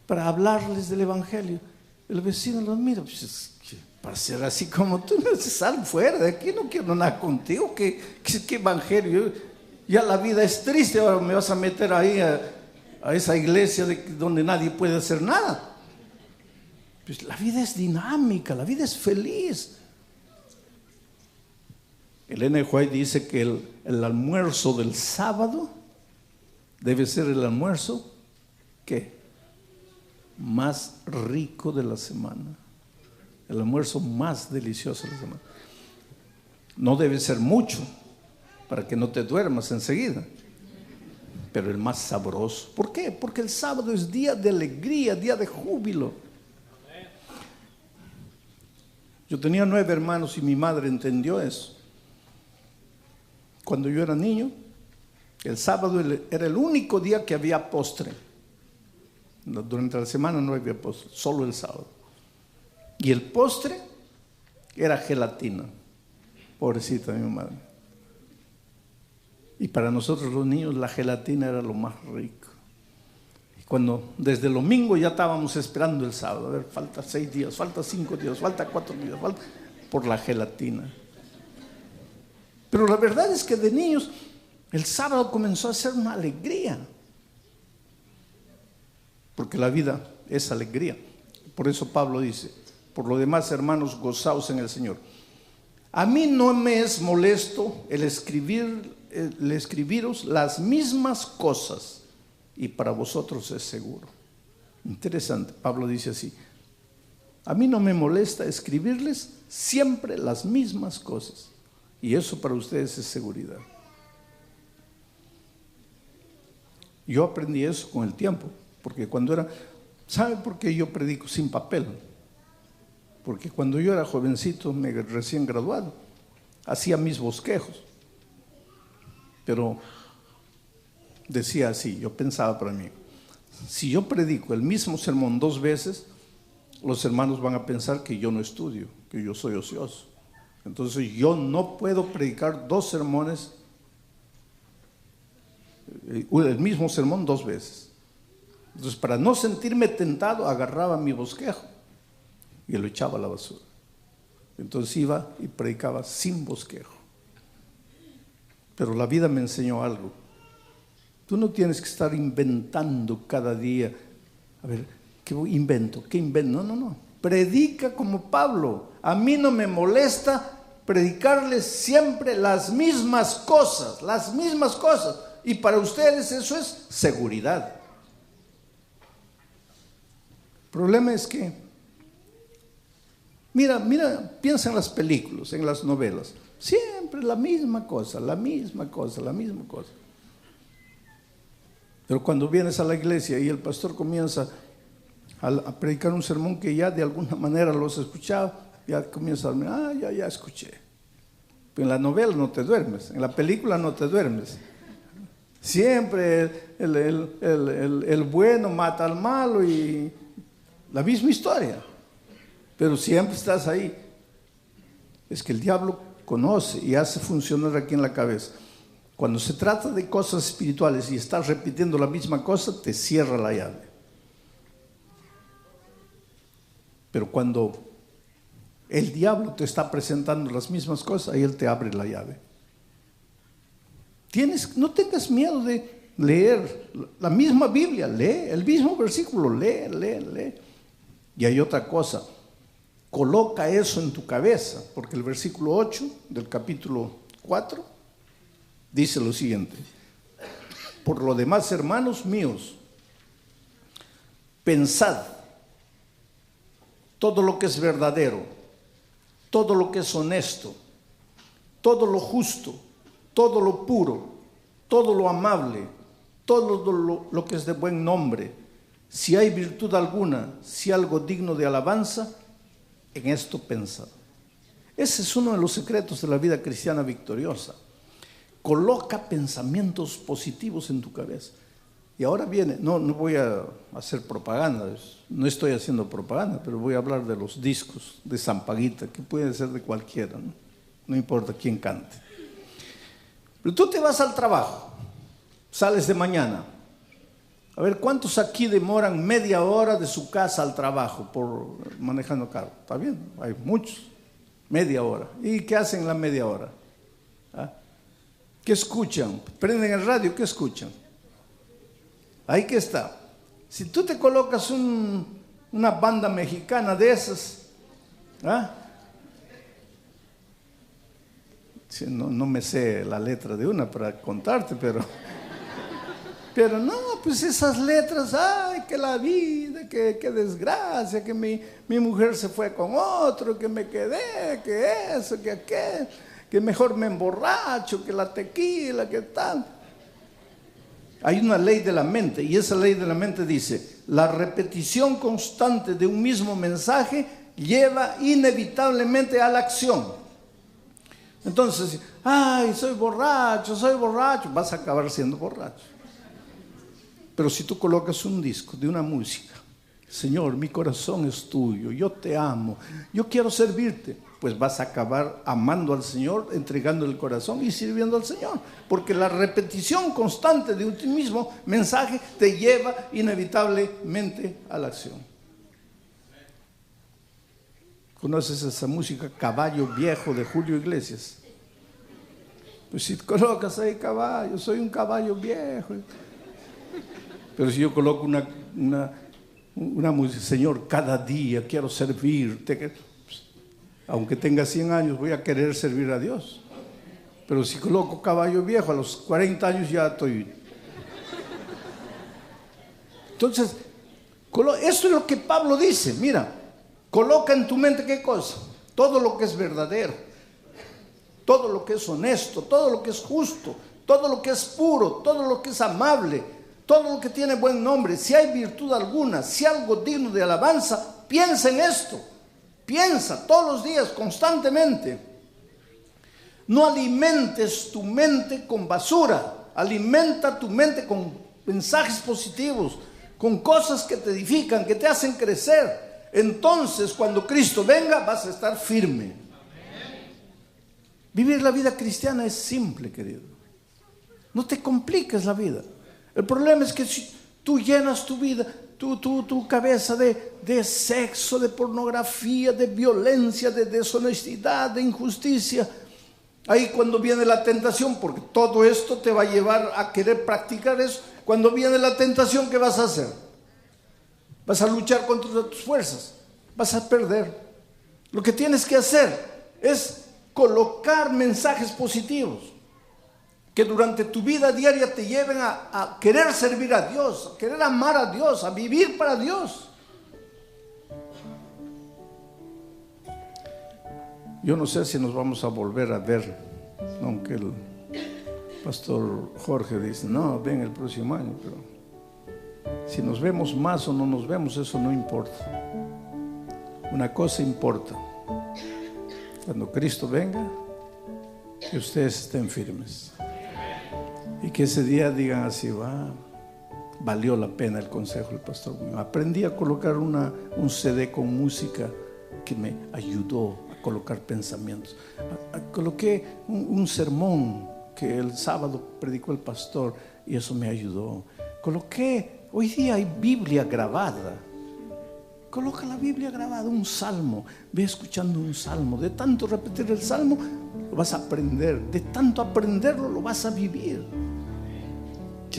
para hablarles del evangelio. El vecino los mira, pues, para ser así como tú, sal fuera de aquí, no quiero nada contigo, ¿qué evangelio? Ya la vida es triste, ahora me vas a meter ahí a esa iglesia donde nadie puede hacer nada. Pues la vida es dinámica, la vida es feliz. Elena White dice que el almuerzo del sábado debe ser el almuerzo, ¿qué? Más rico de la semana. El almuerzo más delicioso de la semana. No debe ser mucho, para que no te duermas enseguida, pero el más sabroso. ¿Por qué? Porque el sábado es día de alegría, día de júbilo. Yo tenía 9 hermanos y mi madre entendió eso. Cuando yo era niño, el sábado era el único día que había postre. Durante la semana no había postre, solo el sábado. Y el postre era gelatina. Pobrecita mi madre. Y para nosotros los niños la gelatina era lo más rico. Y cuando desde el domingo ya estábamos esperando el sábado, a ver, falta 6 días, falta 5 días, falta 4 días, por la gelatina. Pero la verdad es que de niños el sábado comenzó a ser una alegría. Porque la vida es alegría. Por eso Pablo dice, por lo demás, hermanos, gozaos en el Señor. A mí no me es molesto el escribiros las mismas cosas, y para vosotros es seguro. Interesante, Pablo dice así, A mí no me molesta escribirles siempre las mismas cosas. Y eso para ustedes es seguridad. Yo aprendí eso con el tiempo, porque ¿sabe por qué yo predico sin papel? Porque cuando yo era jovencito, recién graduado, hacía mis bosquejos. Pero decía así, yo pensaba para mí, si yo predico el mismo sermón 2 veces, los hermanos van a pensar que yo no estudio, que yo soy ocioso. Entonces yo no puedo predicar 2 sermones, el mismo sermón 2 veces. Entonces, para no sentirme tentado, agarraba mi bosquejo y lo echaba a la basura. Entonces iba y predicaba sin bosquejo. Pero la vida me enseñó algo. Tú no tienes que estar inventando cada día. A ver, ¿qué invento? ¿Qué invento? No. Predica como Pablo. A mí no me molesta predicarles siempre las mismas cosas. Y para ustedes eso es seguridad. El problema es que, mira, piensa en las películas, en las novelas. Siempre la misma cosa. Pero cuando vienes a la iglesia y el pastor comienza a predicar un sermón que ya de alguna manera lo has escuchado, ya comienza a decir, ya escuché. Pero en la novela no te duermes, en la película no te duermes. Siempre el bueno mata al malo y la misma historia. Pero siempre estás ahí. Es que el diablo conoce y hace funcionar aquí en la cabeza. Cuando se trata de cosas espirituales y estás repitiendo la misma cosa, te cierra la llave. Pero cuando el diablo te está presentando las mismas cosas, ahí él te abre la llave. No tengas miedo de leer la misma Biblia, lee el mismo versículo, lee. Y hay otra cosa, coloca eso en tu cabeza, porque el versículo 8 del capítulo 4 dice lo siguiente: por lo demás, hermanos míos, pensad todo lo que es verdadero, todo lo que es honesto, todo lo justo, todo lo puro, todo lo amable, todo lo que es de buen nombre, si hay virtud alguna, si algo digno de alabanza, en esto pensad. Ese es uno de los secretos de la vida cristiana victoriosa. Coloca pensamientos positivos en tu cabeza. Y ahora viene, no voy a hacer propaganda, no estoy haciendo propaganda, pero voy a hablar de los discos de Sampaguita, que pueden ser de cualquiera, no importa quién cante. Pero tú te vas al trabajo, sales de mañana. A ver, ¿cuántos aquí demoran media hora de su casa al trabajo por manejando carro? ¿Está bien? Hay muchos. Media hora. ¿Y qué hacen la media hora? ¿Ah? ¿Qué escuchan? Prenden el radio, ¿qué escuchan? Ahí que está. Si tú te colocas una banda mexicana de esas, ¿ah? Sí, no me sé la letra de una para contarte, pero no, pues esas letras, ay, que la vida, que desgracia, que mi mujer se fue con otro, que me quedé, que eso, que aquel, que mejor me emborracho, que la tequila, que tal. Hay una ley de la mente, y esa ley de la mente dice: la repetición constante de un mismo mensaje lleva inevitablemente a la acción. Entonces, ay, soy borracho, vas a acabar siendo borracho. Pero si tú colocas un disco de una música, Señor, mi corazón es tuyo, yo te amo, yo quiero servirte, pues vas a acabar amando al Señor, entregando el corazón y sirviendo al Señor. Porque la repetición constante de un mismo mensaje te lleva inevitablemente a la acción. ¿Conoces esa música, Caballo Viejo, de Julio Iglesias? Pues si colocas ahí caballo, soy un caballo viejo. Pero si yo coloco una música, Señor, cada día quiero servirte, aunque tenga 100 años voy a querer servir a Dios. Pero si coloco Caballo Viejo, a los 40 años ya estoy. Entonces, esto es lo que Pablo dice, mira, Coloca en tu mente, ¿qué cosa? Todo lo que es verdadero, todo lo que es honesto, todo lo que es justo, todo lo que es puro, todo lo que es amable, todo lo que tiene buen nombre. Si hay virtud alguna, si algo digno de alabanza, piensa en esto. Piensa todos los días, constantemente. No alimentes tu mente con basura. Alimenta tu mente con mensajes positivos, con cosas que te edifican, que te hacen crecer. Entonces, cuando Cristo venga, vas a estar firme. Vivir la vida cristiana es simple, querido. No te compliques la vida. El problema es que si tú llenas tu vida, tu cabeza de sexo, de pornografía, de violencia, de deshonestidad, de injusticia, ahí cuando viene la tentación, porque todo esto te va a llevar a querer practicar eso, cuando viene la tentación, ¿qué vas a hacer? Vas a luchar contra tus fuerzas, vas a perder. Lo que tienes que hacer es colocar mensajes positivos que durante tu vida diaria te lleven a querer servir a Dios, a querer amar a Dios, a vivir para Dios. Yo no sé si nos vamos a volver a ver, aunque el pastor Jorge dice, no, ven el próximo año, pero si nos vemos más o no nos vemos, eso no importa. Una cosa importa: cuando Cristo venga, que ustedes estén firmes y que ese día digan así, valió la pena el consejo del pastor. Aprendí a colocar un CD con música que me ayudó a colocar pensamientos. Coloqué un sermón que el sábado predicó el pastor y eso me ayudó. Hoy día hay Biblia grabada. Coloca la Biblia grabada, un salmo. Ve escuchando un salmo. De tanto repetir el salmo, lo vas a aprender. De tanto aprenderlo, lo vas a vivir.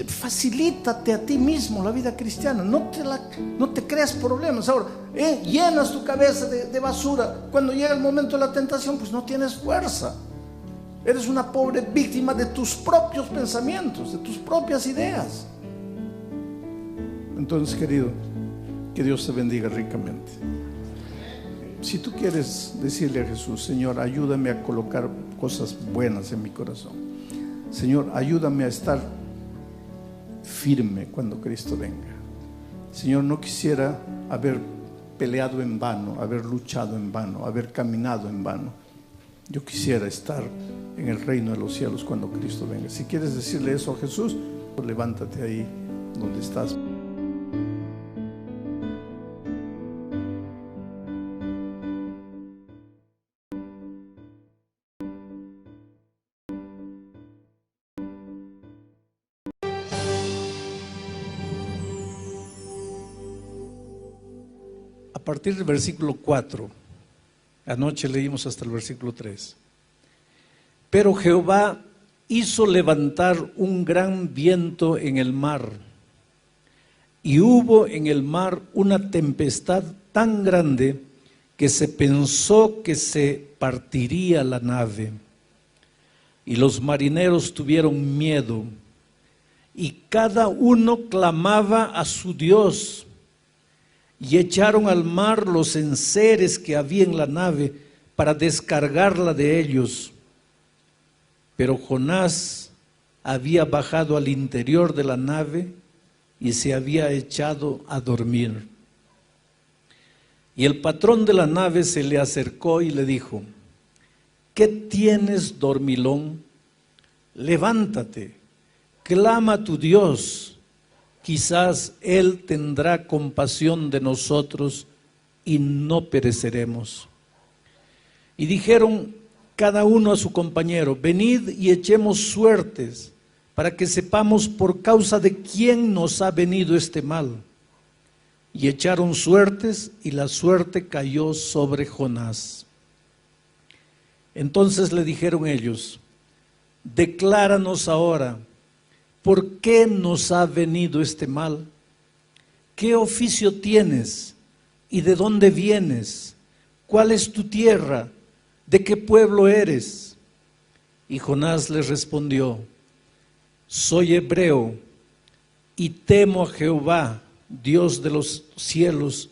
Facilítate a ti mismo la vida cristiana. No te creas problemas. Ahora, llenas tu cabeza de basura. Cuando llega el momento de la tentación, pues no tienes fuerza. Eres una pobre víctima de tus propios pensamientos, de tus propias ideas. Entonces, querido, que Dios te bendiga ricamente. Si tú quieres decirle a Jesús, Señor, ayúdame a colocar cosas buenas en mi corazón. Señor, ayúdame a estar firme cuando Cristo venga. Señor, no quisiera haber peleado en vano, haber luchado en vano, haber caminado en vano. Yo quisiera estar en el reino de los cielos cuando Cristo venga. Si quieres decirle eso a Jesús, pues levántate ahí donde estás. A partir del versículo 4, anoche leímos hasta el versículo 3. Pero Jehová hizo levantar un gran viento en el mar, y hubo en el mar una tempestad tan grande que se pensó que se partiría la nave. Y los marineros tuvieron miedo, y cada uno clamaba a su Dios. Y echaron al mar los enseres que había en la nave para descargarla de ellos. Pero Jonás había bajado al interior de la nave y se había echado a dormir. Y el patrón de la nave se le acercó y le dijo: ¿qué tienes, dormilón? Levántate, clama a tu Dios. Quizás Él tendrá compasión de nosotros y no pereceremos. Y dijeron cada uno a su compañero: venid y echemos suertes, para que sepamos por causa de quién nos ha venido este mal. Y echaron suertes, y la suerte cayó sobre Jonás. Entonces le dijeron ellos: decláranos ahora, ¿por qué nos ha venido este mal? ¿Qué oficio tienes? ¿Y de dónde vienes? ¿Cuál es tu tierra? ¿De qué pueblo eres? Y Jonás les respondió: soy hebreo y temo a Jehová, Dios de los cielos,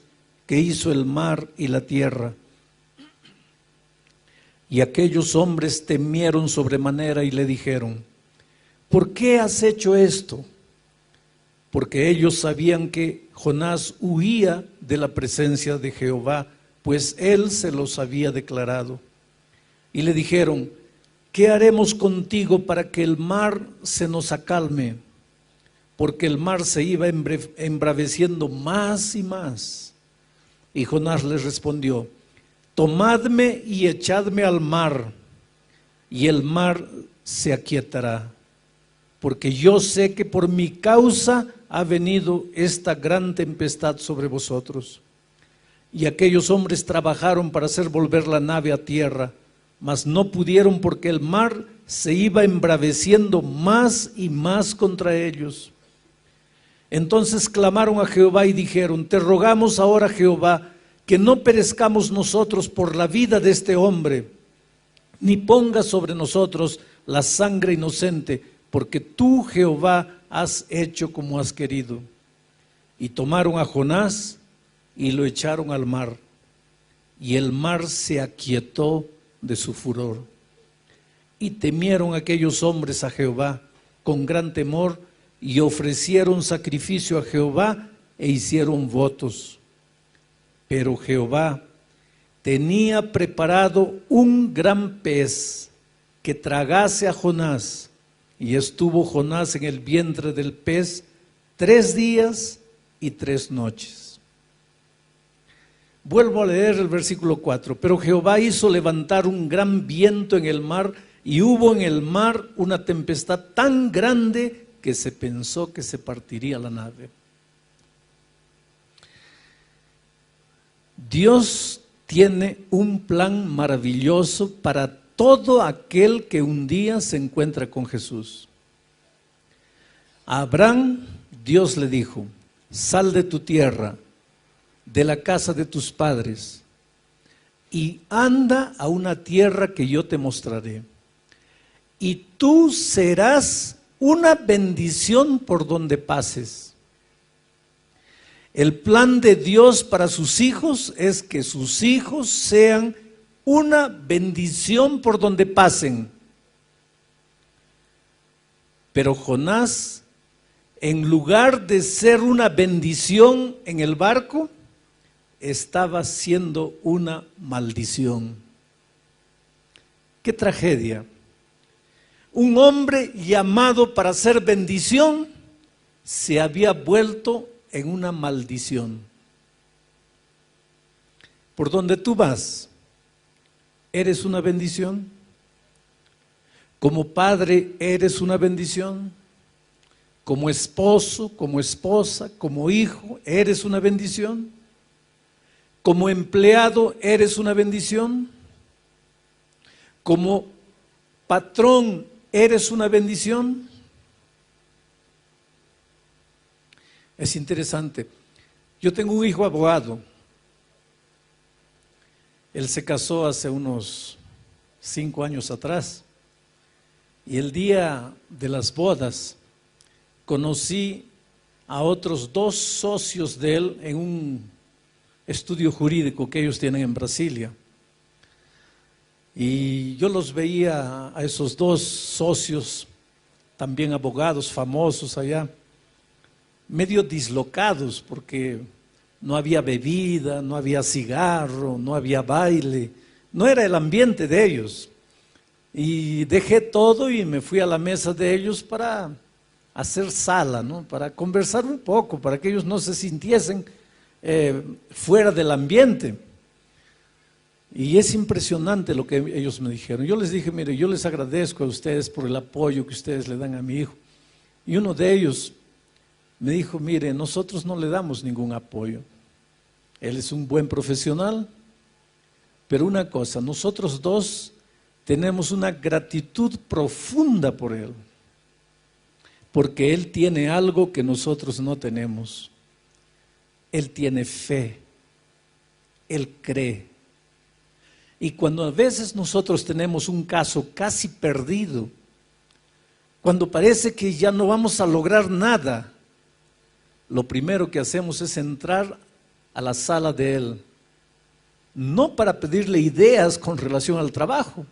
que hizo el mar y la tierra. Y aquellos hombres temieron sobremanera y le dijeron: ¿por qué has hecho esto? Porque ellos sabían que Jonás huía de la presencia de Jehová, pues él se los había declarado. Y le dijeron: ¿qué haremos contigo para que el mar se nos acalme? Porque el mar se iba embraveciendo más y más. Y Jonás les respondió: tomadme y echadme al mar, y el mar se aquietará, porque yo sé que por mi causa ha venido esta gran tempestad sobre vosotros. Y aquellos hombres trabajaron para hacer volver la nave a tierra, mas no pudieron, porque el mar se iba embraveciendo más y más contra ellos. Entonces clamaron a Jehová y dijeron: te rogamos ahora, Jehová, que no perezcamos nosotros por la vida de este hombre, ni pongas sobre nosotros la sangre inocente, porque tú, Jehová, has hecho como has querido. Y tomaron a Jonás y lo echaron al mar, y el mar se aquietó de su furor. Y temieron aquellos hombres a Jehová con gran temor, y ofrecieron sacrificio a Jehová e hicieron votos. Pero Jehová tenía preparado un gran pez que tragase a Jonás, y estuvo Jonás en el vientre del pez 3 días y 3 noches. Vuelvo a leer el versículo 4. Pero Jehová hizo levantar un gran viento en el mar, y hubo en el mar una tempestad tan grande que se pensó que se partiría la nave. Dios tiene un plan maravilloso para todo aquel que un día se encuentra con Jesús. A Abraham, Dios le dijo: sal de tu tierra, de la casa de tus padres, y anda a una tierra que yo te mostraré. Y tú serás una bendición por donde pases. El plan de Dios para sus hijos es que sus hijos sean una bendición por donde pasen. Pero Jonás, en lugar de ser una bendición en el barco, estaba siendo una maldición. ¡Qué tragedia! Un hombre llamado para ser bendición se había vuelto en una maldición. Por donde tú vas, ¿eres una bendición? Como padre, ¿eres una bendición? Como esposo, como esposa, como hijo, ¿eres una bendición? Como empleado, ¿eres una bendición? Como patrón, ¿eres una bendición? Es interesante. Yo tengo un hijo abogado. Él se casó hace unos 5 años atrás. Y el día de las bodas conocí a otros 2 socios de él en un estudio jurídico que ellos tienen en Brasilia. Y yo los veía a esos 2 socios, también abogados famosos allá, medio dislocados porque no había bebida, no había cigarro, no había baile, no era el ambiente de ellos. Y dejé todo y me fui a la mesa de ellos para hacer sala, ¿no? Para conversar un poco, para que ellos no se sintiesen fuera del ambiente. Y es impresionante lo que ellos me dijeron. Yo les dije: mire, yo les agradezco a ustedes por el apoyo que ustedes le dan a mi hijo. Y uno de ellos me dijo: mire, nosotros no le damos ningún apoyo. Él es un buen profesional, pero una cosa, nosotros 2 tenemos una gratitud profunda por él, porque él tiene algo que nosotros no tenemos. Él tiene fe, él cree. Y cuando a veces nosotros tenemos un caso casi perdido, cuando parece que ya no vamos a lograr nada, lo primero que hacemos es entrar a la sala de él, no para pedirle ideas con relación al trabajo,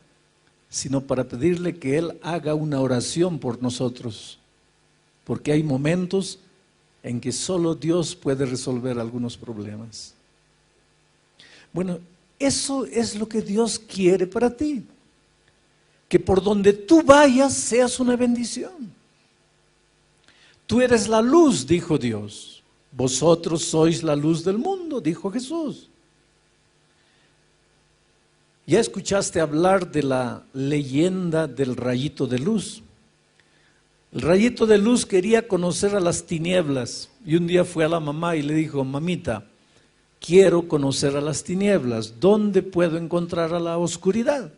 sino para pedirle que él haga una oración por nosotros, porque hay momentos en que solo Dios puede resolver algunos problemas. Bueno, eso es lo que Dios quiere para ti, que por donde tú vayas seas una bendición. Tú eres la luz, dijo Dios. Vosotros sois la luz del mundo, dijo Jesús. Ya escuchaste hablar de la leyenda del rayito de luz. El rayito de luz quería conocer a las tinieblas y un día fue a la mamá y le dijo: mamita, quiero conocer a las tinieblas, ¿dónde puedo encontrar a la oscuridad?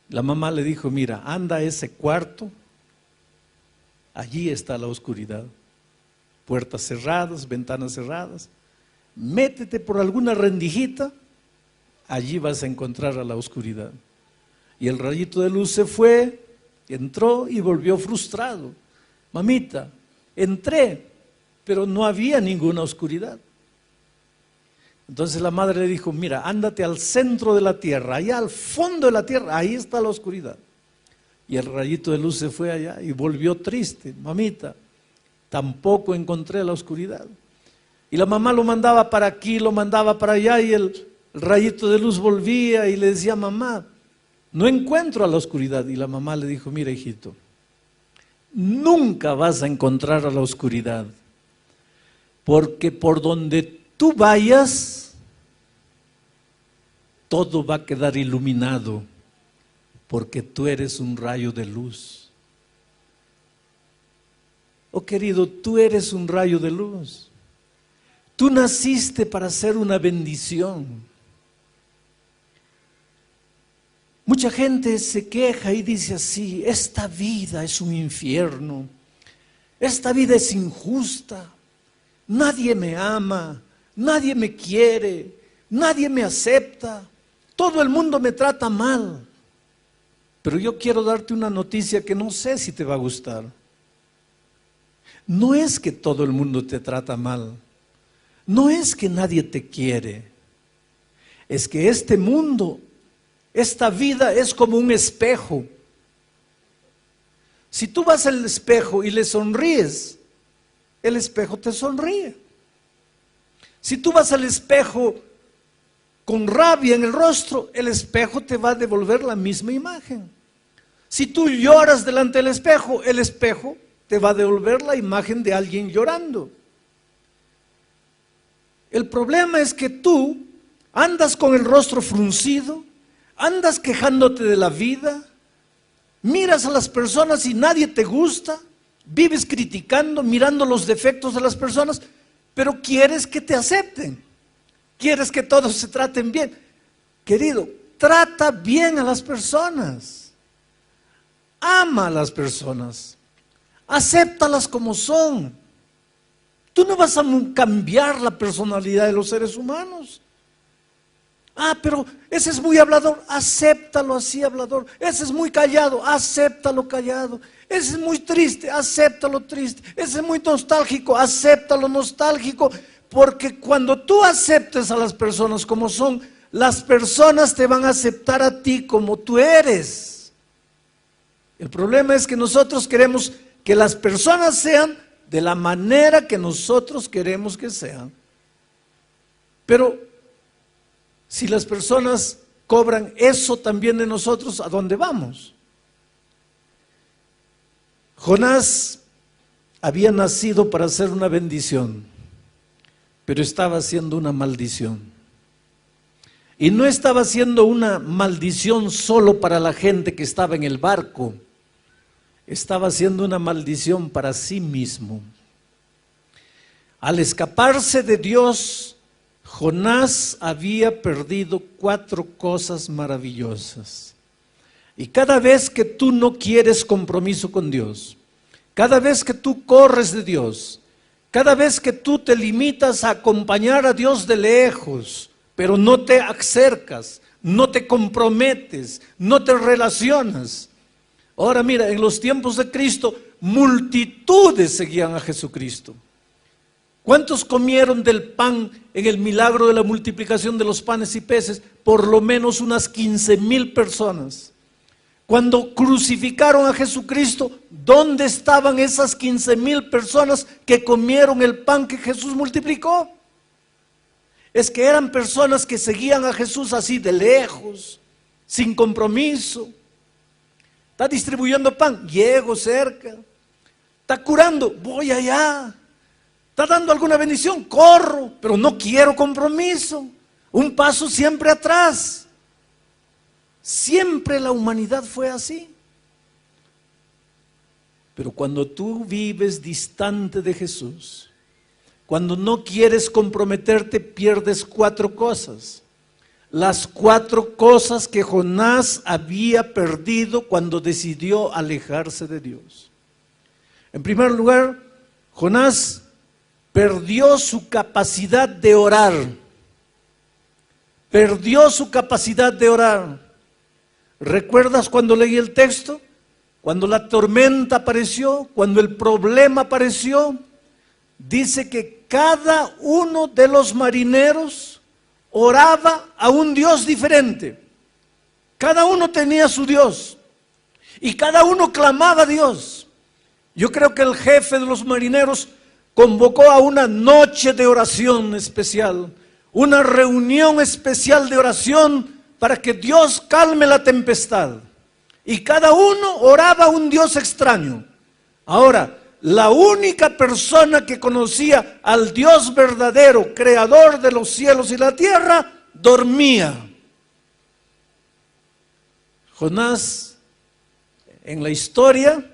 La mamá le dijo: mira, anda a ese cuarto, allí está la oscuridad, puertas cerradas, ventanas cerradas, métete por alguna rendijita, allí vas a encontrar a la oscuridad. Y el rayito de luz se fue, entró y volvió frustrado. Mamita, entré, pero no había ninguna oscuridad. Entonces la madre le dijo: mira, ándate al centro de la tierra, allá al fondo de la tierra, ahí está la oscuridad. Y el rayito de luz se fue allá y volvió triste. Mamita, tampoco encontré la oscuridad. Y la mamá lo mandaba para aquí, lo mandaba para allá, y el rayito de luz volvía y le decía: mamá, no encuentro a la oscuridad. Y la mamá le dijo: mira, hijito, nunca vas a encontrar a la oscuridad, porque por donde tú vayas, todo va a quedar iluminado, porque tú eres un rayo de luz. Oh querido, tú eres un rayo de luz. Tú naciste para ser una bendición. Mucha gente se queja y dice así: esta vida es un infierno, esta vida es injusta, nadie me ama, nadie me quiere, nadie me acepta, todo el mundo me trata mal. Pero yo quiero darte una noticia que no sé si te va a gustar. No es que todo el mundo te trata mal, no es que nadie te quiere, es que este mundo, esta vida es como un espejo. Si tú vas al espejo y le sonríes, el espejo te sonríe. Si tú vas al espejo con rabia en el rostro, el espejo te va a devolver la misma imagen. Si tú lloras delante del espejo, el espejo te va a devolver la imagen de alguien llorando. El problema es que tú andas con el rostro fruncido, andas quejándote de la vida, miras a las personas y nadie te gusta, vives criticando, mirando los defectos de las personas, pero quieres que te acepten, quieres que todos se traten bien. Querido, trata bien a las personas, ama a las personas, acéptalas como son. Tú no vas a cambiar la personalidad de los seres humanos. Ah, pero ese es muy hablador, acéptalo así hablador. Ese es muy callado, acéptalo callado. Ese es muy triste, acéptalo triste. Ese es muy nostálgico, acéptalo nostálgico. Porque cuando tú aceptes a las personas como son, las personas te van a aceptar a ti como tú eres. El problema es que nosotros queremos que las personas sean de la manera que nosotros queremos que sean. Pero si las personas cobran eso también de nosotros, ¿a dónde vamos? Jonás había nacido para ser una bendición, pero estaba haciendo una maldición. Y no estaba haciendo una maldición solo para la gente que estaba en el barco, estaba haciendo una maldición para sí mismo. Al escaparse de Dios, Jonás había perdido 4 cosas maravillosas. Y cada vez que tú no quieres compromiso con Dios, cada vez que tú corres de Dios, cada vez que tú te limitas a acompañar a Dios de lejos, pero no te acercas, no te comprometes, no te relacionas. Ahora mira, en los tiempos de Cristo, multitudes seguían a Jesucristo. ¿Cuántos comieron del pan en el milagro de la multiplicación de los panes y peces? Por lo menos unas 15,000 personas. Cuando crucificaron a Jesucristo, ¿dónde estaban esas 15,000 personas que comieron el pan que Jesús multiplicó? Es que eran personas que seguían a Jesús así de lejos, sin compromiso. Está distribuyendo pan, llego cerca. Está curando, voy allá. Está dando alguna bendición, corro, pero no quiero compromiso. Un paso siempre atrás. Siempre la humanidad fue así. Pero cuando tú vives distante de Jesús, cuando no quieres comprometerte, pierdes 4 cosas. Las 4 cosas que Jonás había perdido cuando decidió alejarse de Dios. En primer lugar, Jonás perdió su capacidad de orar. Perdió su capacidad de orar. ¿Recuerdas cuando leí el texto? Cuando la tormenta apareció, cuando el problema apareció, dice que cada uno de los marineros oraba a un Dios diferente. Cada uno tenía su Dios y cada uno clamaba a Dios. Yo creo que el jefe de los marineros convocó a una noche de oración especial, una reunión especial de oración para que Dios calme la tempestad. Y cada uno oraba a un Dios extraño. Ahora, la única persona que conocía al Dios verdadero, creador de los cielos y la tierra, dormía. Jonás, en la historia,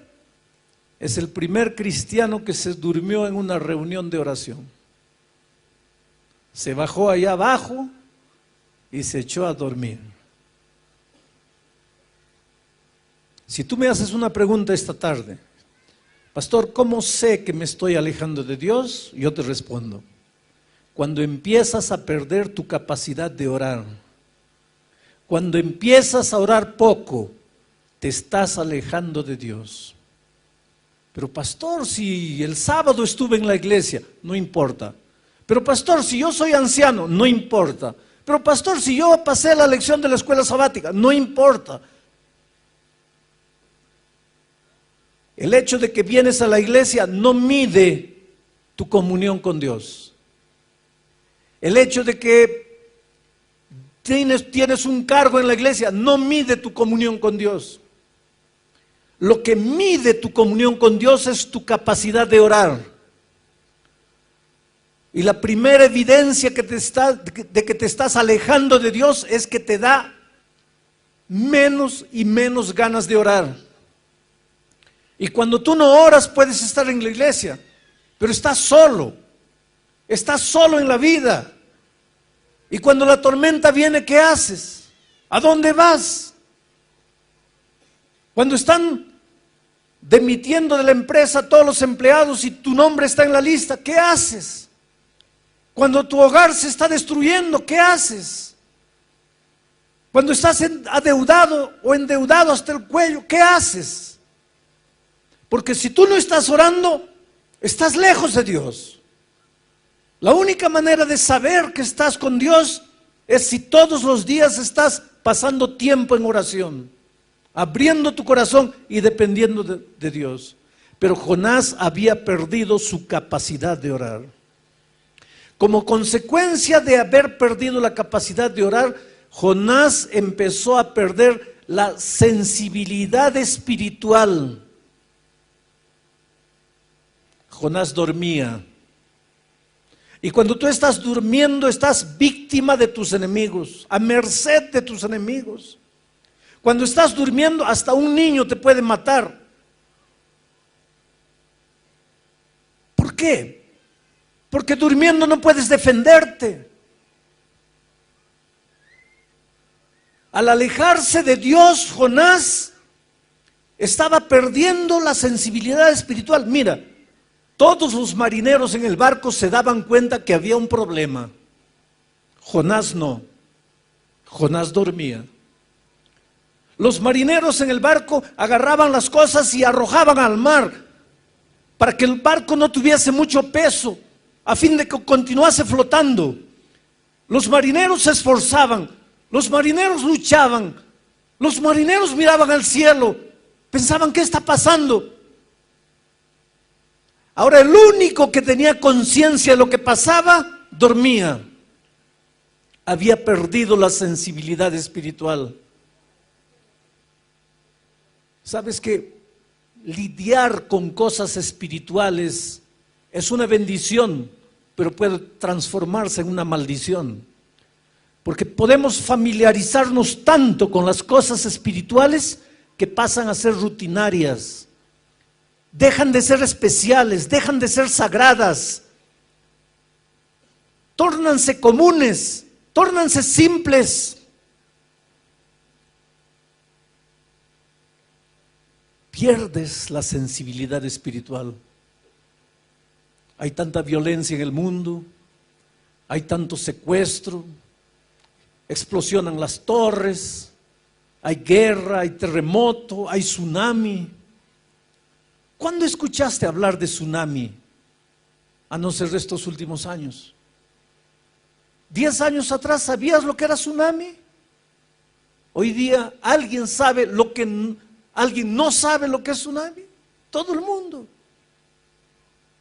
es el primer cristiano que se durmió en una reunión de oración. Se bajó allá abajo y se echó a dormir. Si tú me haces una pregunta esta tarde, pastor, ¿cómo sé que me estoy alejando de Dios? Yo te respondo, cuando empiezas a perder tu capacidad de orar, cuando empiezas a orar poco, te estás alejando de Dios. Pero pastor, si el sábado estuve en la iglesia, no importa. Pero pastor, si yo soy anciano, no importa. Pero pastor, si yo pasé la lección de la escuela sabática, no importa. El hecho de que vienes a la iglesia no mide tu comunión con Dios. El hecho de que tienes un cargo en la iglesia no mide tu comunión con Dios. Lo que mide tu comunión con Dios es tu capacidad de orar. Y la primera evidencia de que te estás alejando de Dios es que te da menos y menos ganas de orar. Y cuando tú no oras puedes estar en la iglesia, pero estás solo en la vida. Y cuando la tormenta viene, ¿qué haces? ¿A dónde vas? Cuando están demitiendo de la empresa a todos los empleados y tu nombre está en la lista, ¿qué haces? Cuando tu hogar se está destruyendo, ¿qué haces? Cuando estás adeudado o endeudado hasta el cuello, ¿qué haces? Porque si tú no estás orando, estás lejos de Dios. La única manera de saber que estás con Dios es si todos los días estás pasando tiempo en oración, abriendo tu corazón y dependiendo de Dios. Pero Jonás había perdido su capacidad de orar. Como consecuencia de haber perdido la capacidad de orar, Jonás empezó a perder la sensibilidad espiritual. Jonás dormía. Y cuando tú estás durmiendo, estás víctima de tus enemigos, a merced de tus enemigos. Cuando estás durmiendo, hasta un niño te puede matar. ¿Por qué? Porque durmiendo no puedes defenderte. Al alejarse de Dios, Jonás estaba perdiendo la sensibilidad espiritual. Mira, todos los marineros en el barco se daban cuenta que había un problema. Jonás no. Jonás dormía. Los marineros en el barco agarraban las cosas y arrojaban al mar para que el barco no tuviese mucho peso. a fin de que continuase flotando. Los marineros se esforzaban, los marineros luchaban, los marineros miraban al cielo, pensaban, ¿qué está pasando? Ahora el único que tenía conciencia de lo que pasaba, dormía. Había perdido la sensibilidad espiritual. ¿Sabes que lidiar con cosas espirituales es una bendición, pero puede transformarse en una maldición? Porque podemos familiarizarnos tanto con las cosas espirituales que pasan a ser rutinarias. Dejan de ser especiales, dejan de ser sagradas. Tórnanse comunes, tórnanse simples. Pierdes la sensibilidad espiritual. Hay tanta violencia en el mundo, hay tanto secuestro, explosionan las torres, hay guerra, hay terremoto, hay tsunami. ¿Cuándo escuchaste hablar de tsunami? A no ser de estos últimos años. 10 años atrás, ¿sabías lo que era tsunami? Hoy día, ¿alguien no sabe lo que es tsunami? Todo el mundo.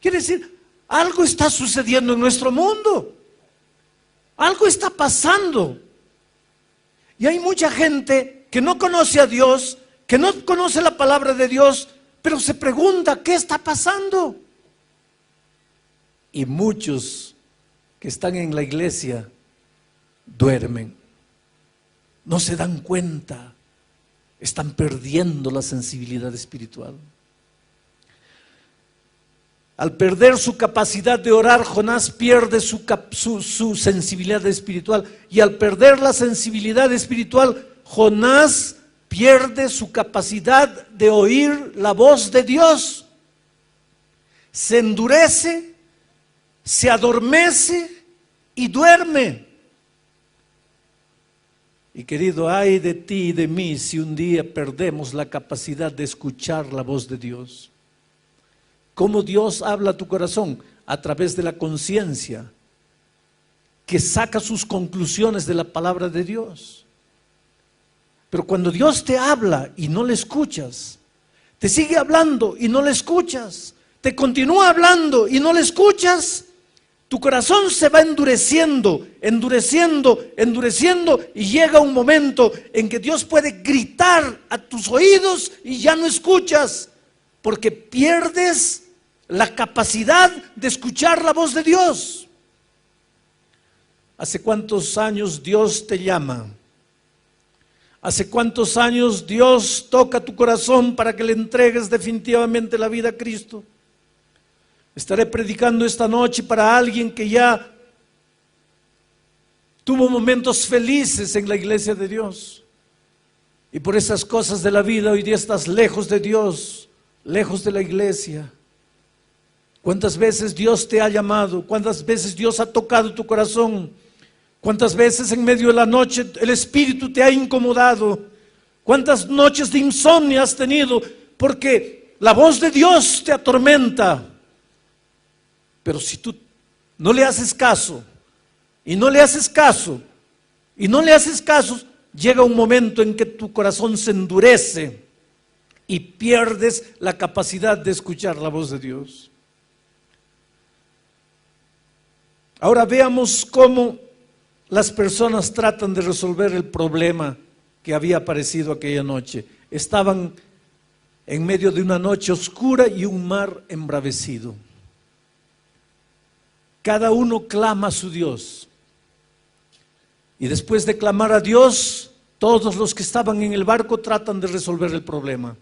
Quiere decir, algo está sucediendo en nuestro mundo. Algo está pasando. Y hay mucha gente que no conoce a Dios, que no conoce la palabra de Dios, pero se pregunta, ¿qué está pasando? Y muchos que están en la iglesia duermen, no se dan cuenta, están perdiendo la sensibilidad espiritual. Al perder su capacidad de orar, Jonás pierde su sensibilidad espiritual. Y al perder la sensibilidad espiritual, Jonás pierde su capacidad de oír la voz de Dios. Se endurece, se adormece y duerme. Y querido, ay de ti y de mí si un día perdemos la capacidad de escuchar la voz de Dios. ¿Cómo Dios habla a tu corazón? A través de la conciencia, que saca sus conclusiones de la palabra de Dios. Pero cuando Dios te habla y no le escuchas, te sigue hablando y no le escuchas, te continúa hablando y no le escuchas, tu corazón se va endureciendo, y llega un momento en que Dios puede gritar a tus oídos y ya no escuchas, porque pierdes la capacidad de escuchar la voz de Dios. ¿Hace cuántos años Dios te llama? ¿Hace cuántos años Dios toca tu corazón para que le entregues definitivamente la vida a Cristo? Estaré predicando esta noche para alguien que ya tuvo momentos felices en la iglesia de Dios. Y por esas cosas de la vida hoy día estás lejos de Dios, lejos de la iglesia. ¿Cuántas veces Dios te ha llamado? ¿Cuántas veces Dios ha tocado tu corazón? ¿Cuántas veces en medio de la noche el Espíritu te ha incomodado? ¿Cuántas noches de insomnio has tenido? Porque la voz de Dios te atormenta. Pero si tú no le haces caso, y no le haces caso, y no le haces caso, llega un momento en que tu corazón se endurece y pierdes la capacidad de escuchar la voz de Dios. Ahora veamos cómo las personas tratan de resolver el problema que había aparecido aquella noche. Estaban en medio de una noche oscura y un mar embravecido. Cada uno clama a su Dios. Y después de clamar a Dios, todos los que estaban en el barco tratan de resolver el problema.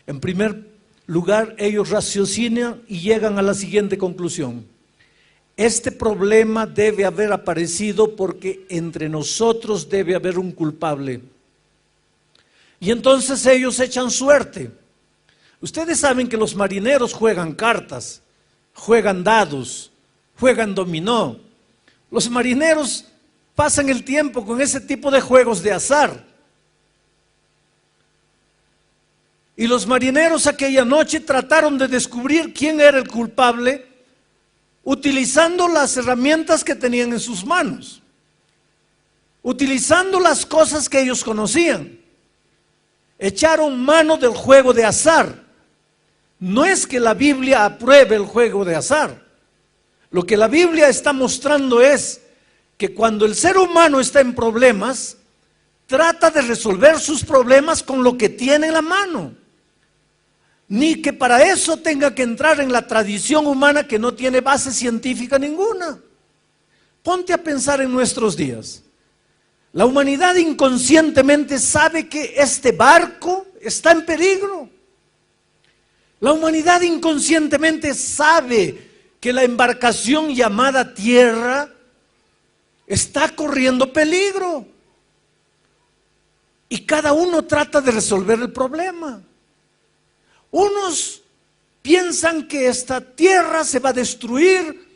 En primer lugar, ellos raciocinan y llegan a la siguiente conclusión: este problema debe haber aparecido porque entre nosotros debe haber un culpable. Y entonces ellos echan suerte. Ustedes saben que los marineros juegan cartas, juegan dados, juegan dominó. Los marineros pasan el tiempo con ese tipo de juegos de azar. Y los marineros aquella noche trataron de descubrir quién era el culpable utilizando las herramientas que tenían en sus manos, utilizando las cosas que ellos conocían. Echaron mano del juego de azar. No es que la Biblia apruebe el juego de azar. Lo que la Biblia está mostrando es que cuando el ser humano está en problemas, trata de resolver sus problemas con lo que tiene en la mano. Ni que para eso tenga que entrar en la tradición humana que no tiene base científica ninguna. Ponte a pensar en nuestros días. La humanidad inconscientemente sabe que este barco está en peligro. La humanidad inconscientemente sabe que la embarcación llamada tierra está corriendo peligro. Y cada uno trata de resolver el problema. Unos piensan que esta tierra se va a destruir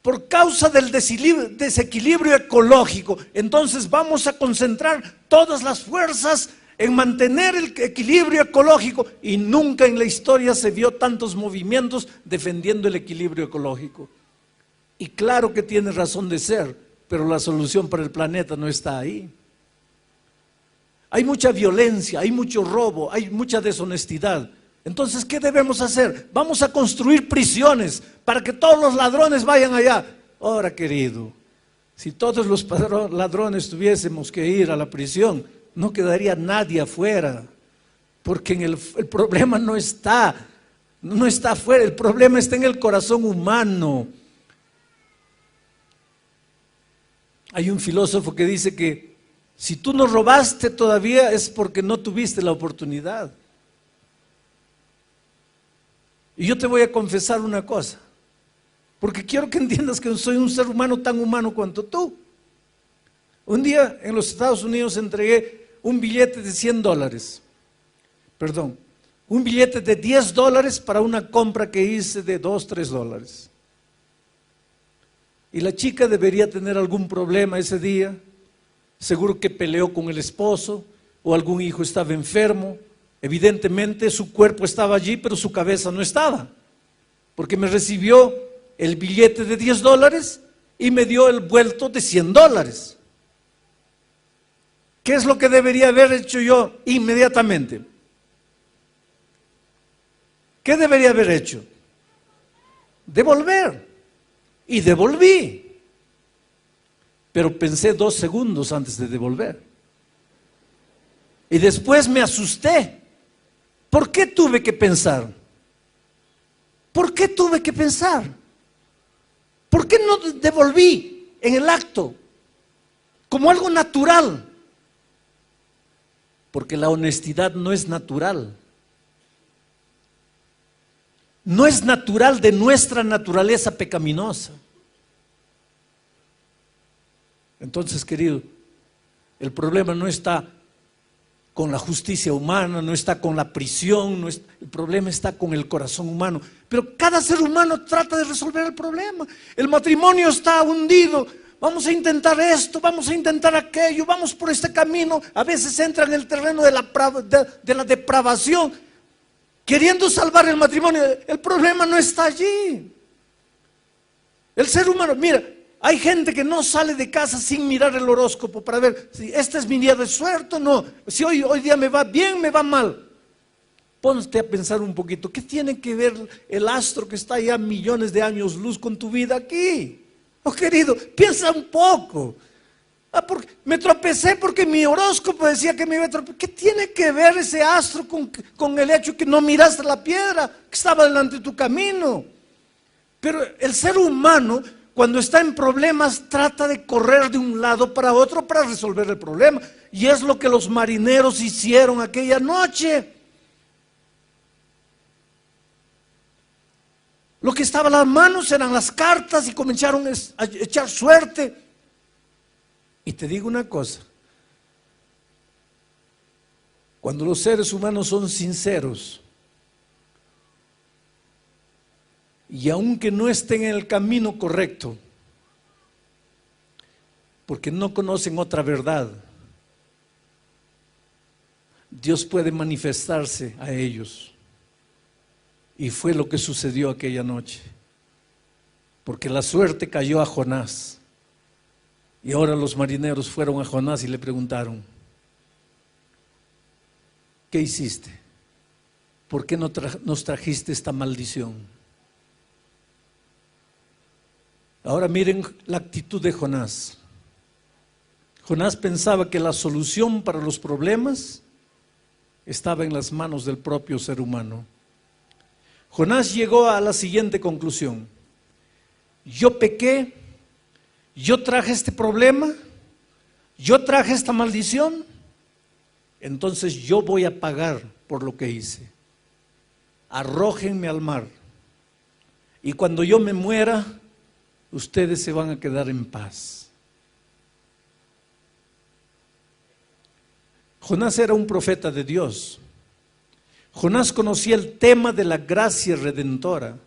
por causa del desequilibrio ecológico. Entonces vamos a concentrar todas las fuerzas en mantener el equilibrio ecológico. Y nunca en la historia se vio tantos movimientos defendiendo el equilibrio ecológico. Y claro que tiene razón de ser, pero la solución para el planeta no está ahí. Hay mucha violencia, hay mucho robo, hay mucha deshonestidad. Entonces, ¿qué debemos hacer? Vamos a construir prisiones para que todos los ladrones vayan allá. Ahora, querido, si todos los ladrones tuviésemos que ir a la prisión, no quedaría nadie afuera, porque el problema no está afuera, el problema está en el corazón humano. Hay un filósofo que dice que si tú no robaste todavía es porque no tuviste la oportunidad. Y yo te voy a confesar una cosa, porque quiero que entiendas que soy un ser humano tan humano cuanto tú. Un día en los Estados Unidos entregué un billete de $100, un billete de $10 para una compra que hice de $2, $3. Y la chica debería tener algún problema ese día, seguro que peleó con el esposo o algún hijo estaba enfermo. Evidentemente su cuerpo estaba allí, pero su cabeza no estaba, porque me recibió el billete de $10 y me dio el vuelto de $100. ¿Qué es lo que debería haber hecho yo inmediatamente? ¿Qué debería haber hecho? Devolver. Y devolví. Pero pensé 2 segundos antes de devolver. Y después me asusté. ¿Por qué tuve que pensar? ¿Por qué tuve que pensar? ¿Por qué no devolví en el acto? Como algo natural. Porque la honestidad no es natural. No es natural de nuestra naturaleza pecaminosa. Entonces, querido, el problema no está con la justicia humana, no está con la prisión, el problema está con el corazón humano. Pero cada ser humano trata de resolver el problema. El matrimonio está hundido, vamos a intentar esto, vamos a intentar aquello, vamos por este camino. A veces entra en el terreno de la depravación, queriendo salvar el matrimonio. El problema no está allí. El ser humano, mira, hay gente que no sale de casa sin mirar el horóscopo para ver si este es mi día de suerte o no, si hoy día me va bien, me va mal. Ponte a pensar un poquito, ¿qué tiene que ver el astro que está allá millones de años luz con tu vida aquí? Oh, querido, piensa un poco. Porque me tropecé porque mi horóscopo decía que me iba a tropezar. ¿Qué tiene que ver ese astro con el hecho que no miraste la piedra que estaba delante de tu camino? Pero el ser humano, cuando está en problemas, trata de correr de un lado para otro para resolver el problema. Y es lo que los marineros hicieron aquella noche. Lo que estaba en las manos eran las cartas y comenzaron a echar suerte. Y te digo una cosa, cuando los seres humanos son sinceros, y aunque no estén en el camino correcto, porque no conocen otra verdad, Dios puede manifestarse a ellos. Y fue lo que sucedió aquella noche. porque la suerte cayó a Jonás. Y ahora los marineros fueron a Jonás y le preguntaron: ¿qué hiciste? ¿Por qué nos trajiste esta maldición? Ahora miren la actitud de Jonás. Jonás pensaba que la solución para los problemas estaba en las manos del propio ser humano. Jonás llegó a la siguiente conclusión: yo pequé, yo traje este problema, yo traje esta maldición, entonces yo voy a pagar por lo que hice. Arrójenme al mar, y cuando yo me muera, ustedes se van a quedar en paz. Jonás era un profeta de Dios. Jonás conocía el tema de la gracia redentora.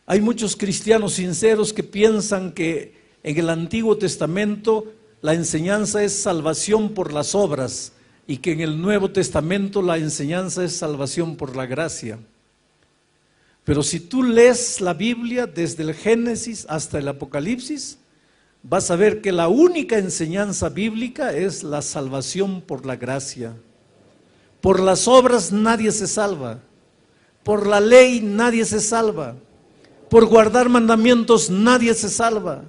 Hay muchos cristianos sinceros que piensan que en el Antiguo Testamento la enseñanza es salvación por las obras y que en el Nuevo Testamento la enseñanza es salvación por la gracia. Pero si tú lees la Biblia desde el Génesis hasta el Apocalipsis, vas a ver que la única enseñanza bíblica es la salvación por la gracia. Por las obras nadie se salva, por la ley nadie se salva, por guardar mandamientos nadie se salva.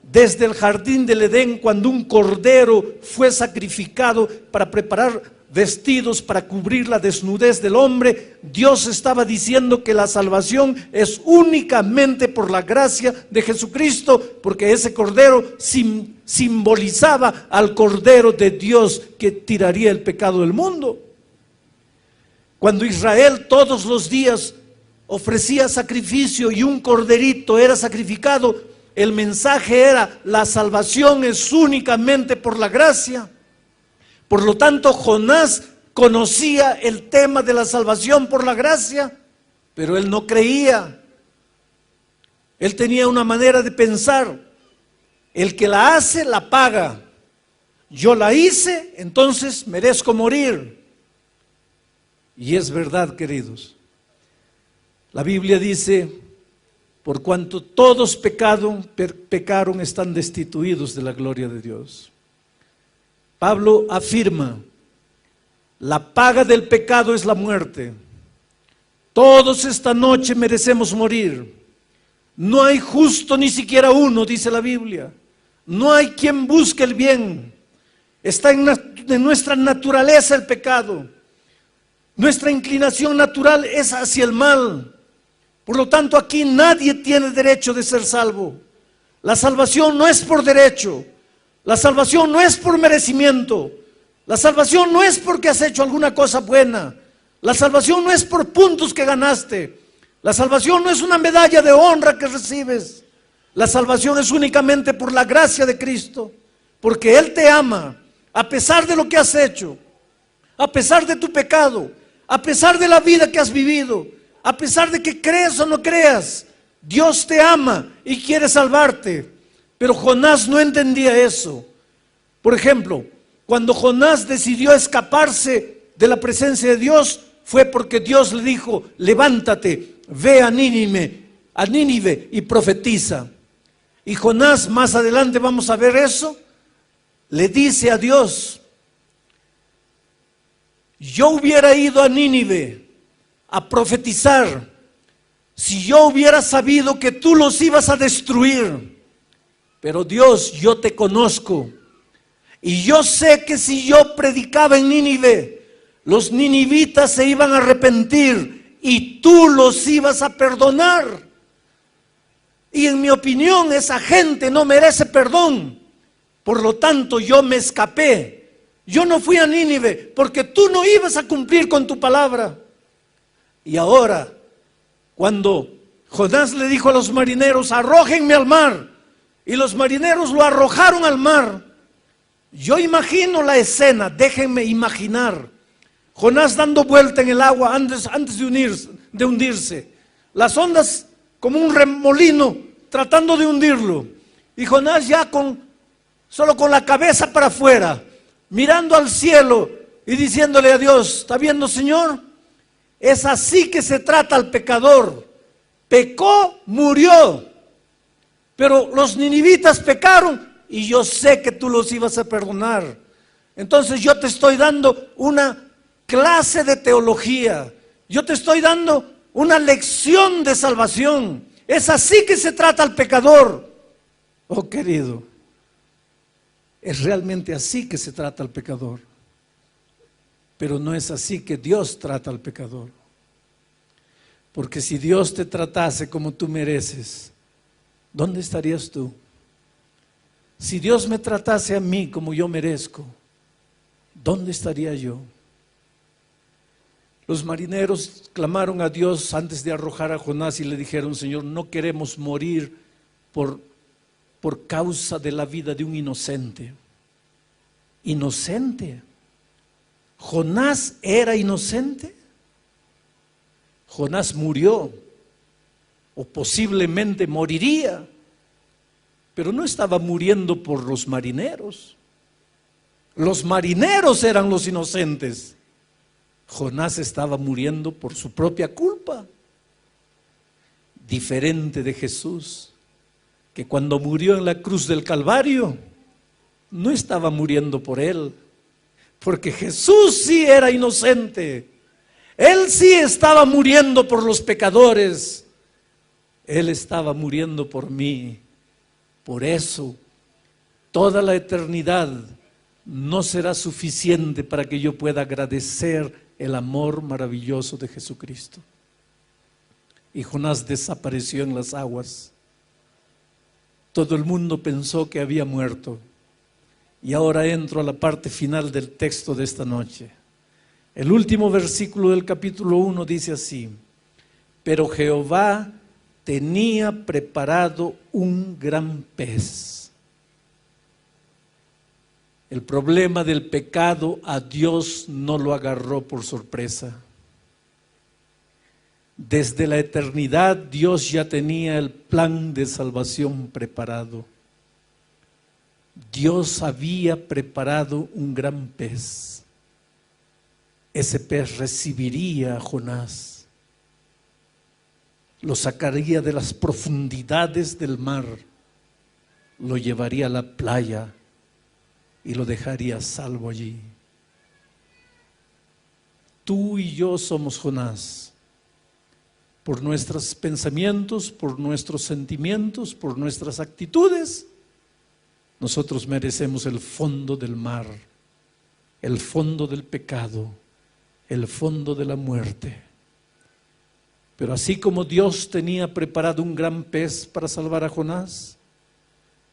Desde el jardín del Edén, cuando un cordero fue sacrificado para preparar vestidos para cubrir la desnudez del hombre, Dios estaba diciendo que la salvación es únicamente por la gracia de Jesucristo, porque ese cordero simbolizaba al Cordero de Dios que tiraría el pecado del mundo. Cuando Israel todos los días ofrecía sacrificio y un corderito era sacrificado, el mensaje era: la salvación es únicamente por la gracia. Por lo tanto, Jonás conocía el tema de la salvación por la gracia, pero él no creía. Él tenía una manera de pensar: el que la hace, la paga. Yo la hice, entonces merezco morir. Y es verdad, queridos. La Biblia dice: por cuanto todos pecaron, están destituidos de la gloria de Dios. Pablo afirma: la paga del pecado es la muerte. Todos esta noche merecemos morir. No hay justo ni siquiera uno, dice la Biblia. No hay quien busque el bien. Está en nuestra naturaleza el pecado. Nuestra inclinación natural es hacia el mal. Por lo tanto, aquí nadie tiene derecho de ser salvo. La salvación no es por derecho. La salvación no es por merecimiento. La salvación no es porque has hecho alguna cosa buena. La salvación no es por puntos que ganaste. La salvación no es una medalla de honra que recibes. La salvación es únicamente por la gracia de Cristo, porque Él te ama a pesar de lo que has hecho, a pesar de tu pecado, a pesar de la vida que has vivido, a pesar de que creas o no creas. Dios te ama y quiere salvarte. Pero Jonás no entendía eso. Por ejemplo, cuando Jonás decidió escaparse de la presencia de Dios, fue porque Dios le dijo: levántate, ve a Nínive y profetiza. Y Jonás, más adelante vamos a ver eso, le dice a Dios: yo hubiera ido a Nínive a profetizar si yo hubiera sabido que tú los ibas a destruir. Pero Dios, yo te conozco y yo sé que si yo predicaba en Nínive, los ninivitas se iban a arrepentir y tú los ibas a perdonar. Y en mi opinión, esa gente no merece perdón. Por lo tanto, yo me escapé. Yo no fui a Nínive porque tú no ibas a cumplir con tu palabra. Y ahora, cuando Jonás le dijo a los marineros: arrójenme al mar, y los marineros lo arrojaron al mar, yo imagino la escena, déjenme imaginar. Jonás dando vuelta en el agua antes de hundirse. Las ondas como un remolino tratando de hundirlo. Y Jonás ya solo con la cabeza para afuera, mirando al cielo y diciéndole a Dios: ¿está viendo, Señor? Es así que se trata al pecador. pecó, murió. Pero los ninivitas pecaron y yo sé que tú los ibas a perdonar. Entonces yo te estoy dando una clase de teología. Yo te estoy dando una lección de salvación. Es así que se trata al pecador. Oh, querido, es realmente así que se trata al pecador. Pero no es así que Dios trata al pecador. Porque si Dios te tratase como tú mereces, ¿dónde estarías tú? Si Dios me tratase a mí como yo merezco, ¿dónde estaría yo? Los marineros clamaron a Dios antes de arrojar a Jonás y le dijeron: Señor, no queremos morir por causa de la vida de un inocente. ¿Inocente? ¿Jonás era inocente? Jonás murió, o posiblemente moriría, pero no estaba muriendo por los marineros. Los marineros eran los inocentes. Jonás estaba muriendo por su propia culpa. Diferente de Jesús, que cuando murió en la cruz del Calvario, no estaba muriendo por él, porque Jesús sí era inocente. Él sí estaba muriendo por los pecadores. Él estaba muriendo por mí. Por eso, toda la eternidad no será suficiente para que yo pueda agradecer el amor maravilloso de Jesucristo. Y Jonás desapareció en las aguas. Todo el mundo pensó que había muerto. Y ahora entro a la parte final del texto de esta noche. El último versículo del capítulo 1 dice así: pero Jehová tenía preparado un gran pez. El problema del pecado a Dios no lo agarró por sorpresa. Desde la eternidad Dios ya tenía el plan de salvación preparado. Dios había preparado un gran pez. Ese pez recibiría a Jonás, lo sacaría de las profundidades del mar, lo llevaría a la playa y lo dejaría salvo allí. Tú y yo somos Jonás. Por nuestros pensamientos, por nuestros sentimientos, por nuestras actitudes, nosotros merecemos el fondo del mar, el fondo del pecado, el fondo de la muerte. Pero así como Dios tenía preparado un gran pez para salvar a Jonás,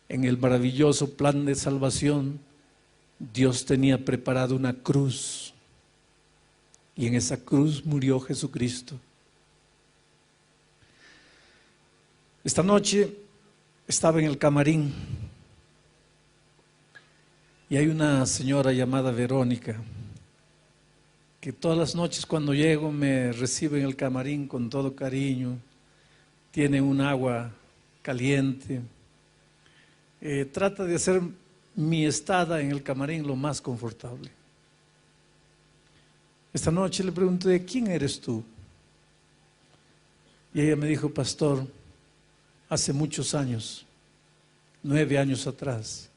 en el maravilloso plan de salvación, Dios tenía preparado una cruz. Y en esa cruz murió Jesucristo. Esta noche estaba en el camarín y hay una señora llamada Verónica que todas las noches cuando llego me recibe en el camarín con todo cariño. Tiene un agua caliente. Trata de hacer mi estada en el camarín lo más confortable. Esta noche le pregunté: ¿quién eres tú? Y ella me dijo: pastor, hace muchos años, 9 años atrás,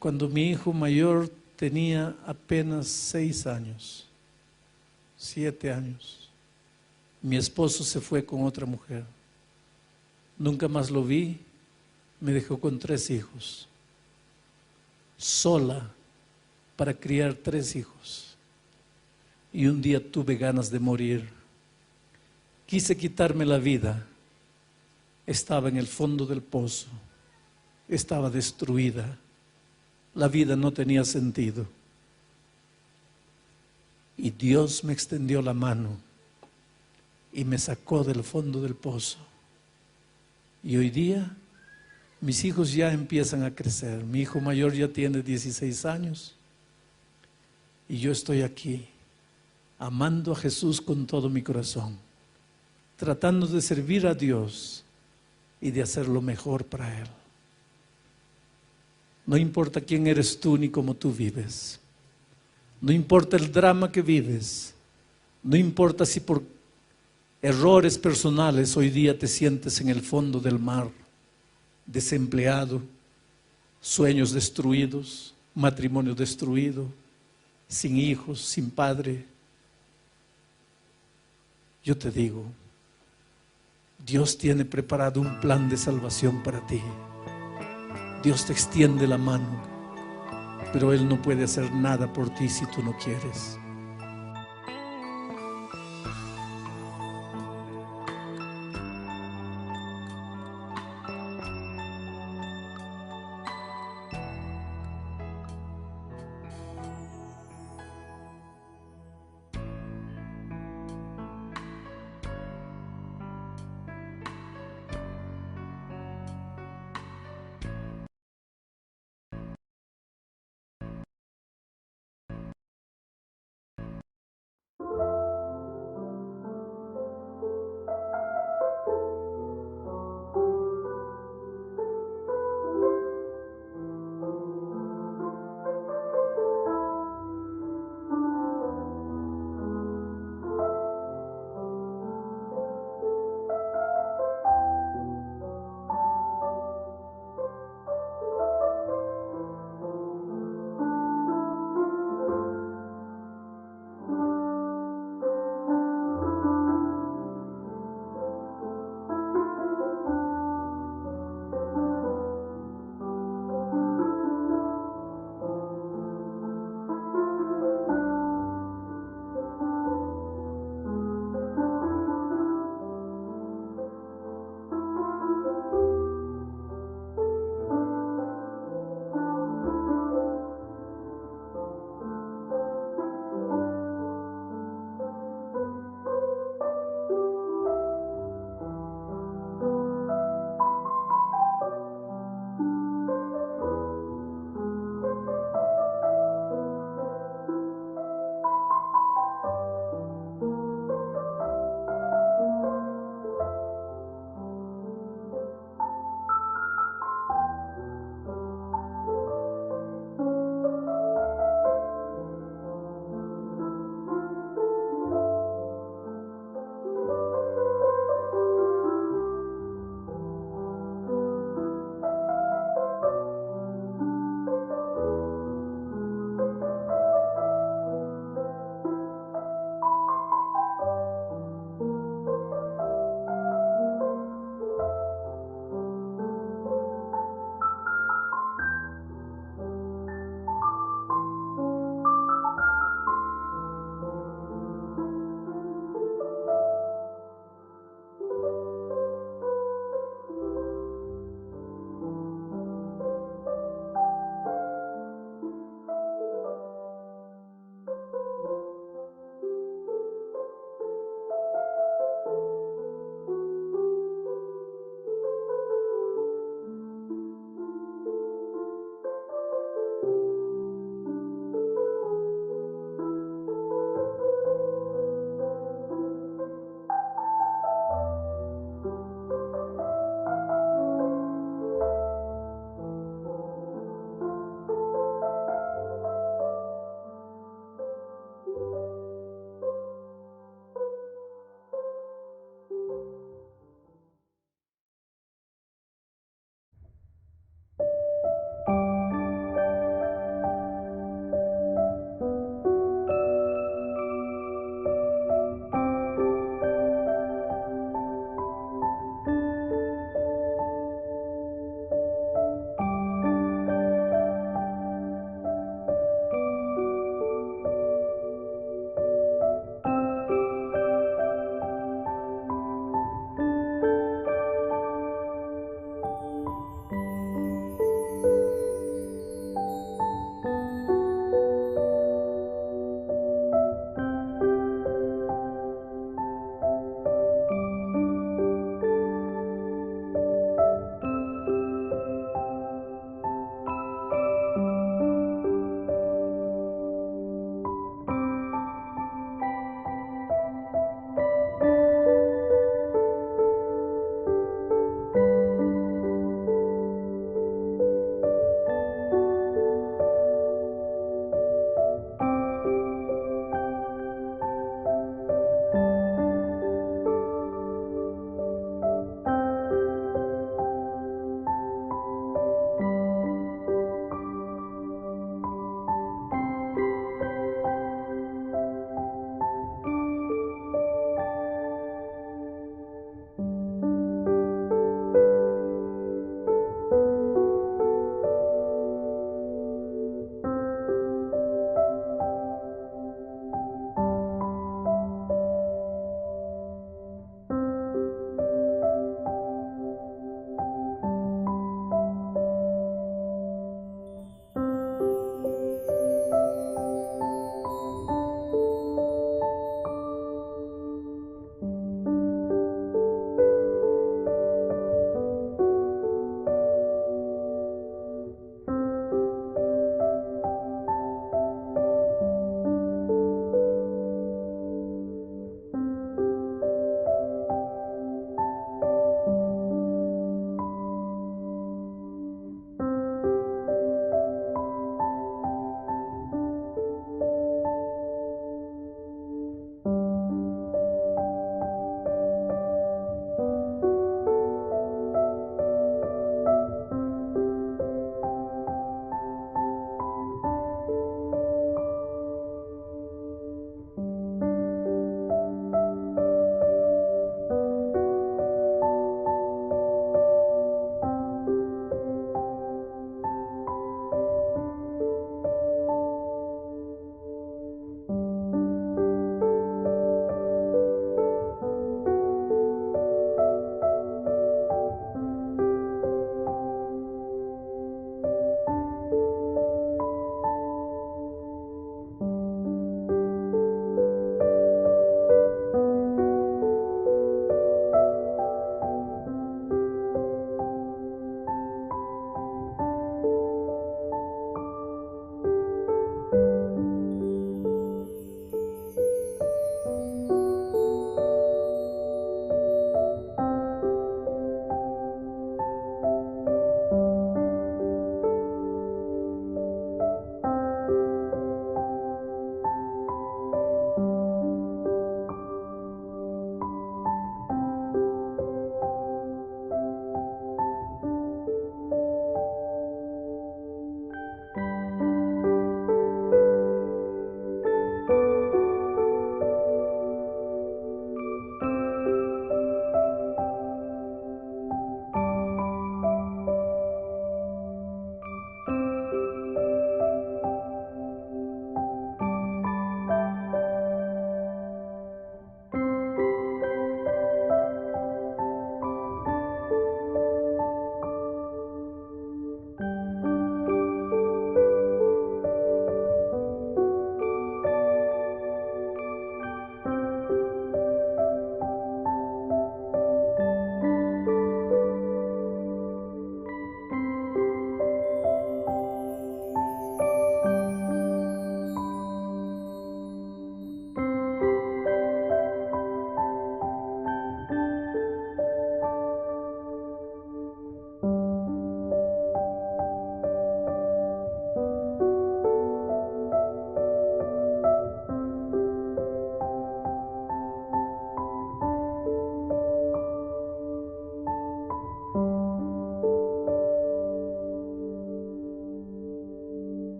cuando mi hijo mayor tenía apenas 6 años, 7 años, mi esposo se fue con otra mujer. Nunca más lo vi, me dejó con 3 hijos, sola para criar 3 hijos. Y un día tuve ganas de morir. Quise quitarme la vida. Estaba en el fondo del pozo, estaba destruida, la vida no tenía sentido. Y Dios me extendió la mano y me sacó del fondo del pozo. Y hoy día mis hijos ya empiezan a crecer. Mi hijo mayor ya tiene 16 años y yo estoy aquí amando a Jesús con todo mi corazón, tratando de servir a Dios y de hacer lo mejor para Él. No importa quién eres tú ni cómo tú vives. No importa el drama que vives. No importa si por errores personales, hoy día te sientes en el fondo del mar, desempleado, sueños destruidos, matrimonio destruido, sin hijos, sin padre. Yo te digo, Dios tiene preparado un plan de salvación para ti. Dios te extiende la mano, pero Él no puede hacer nada por ti si tú no quieres.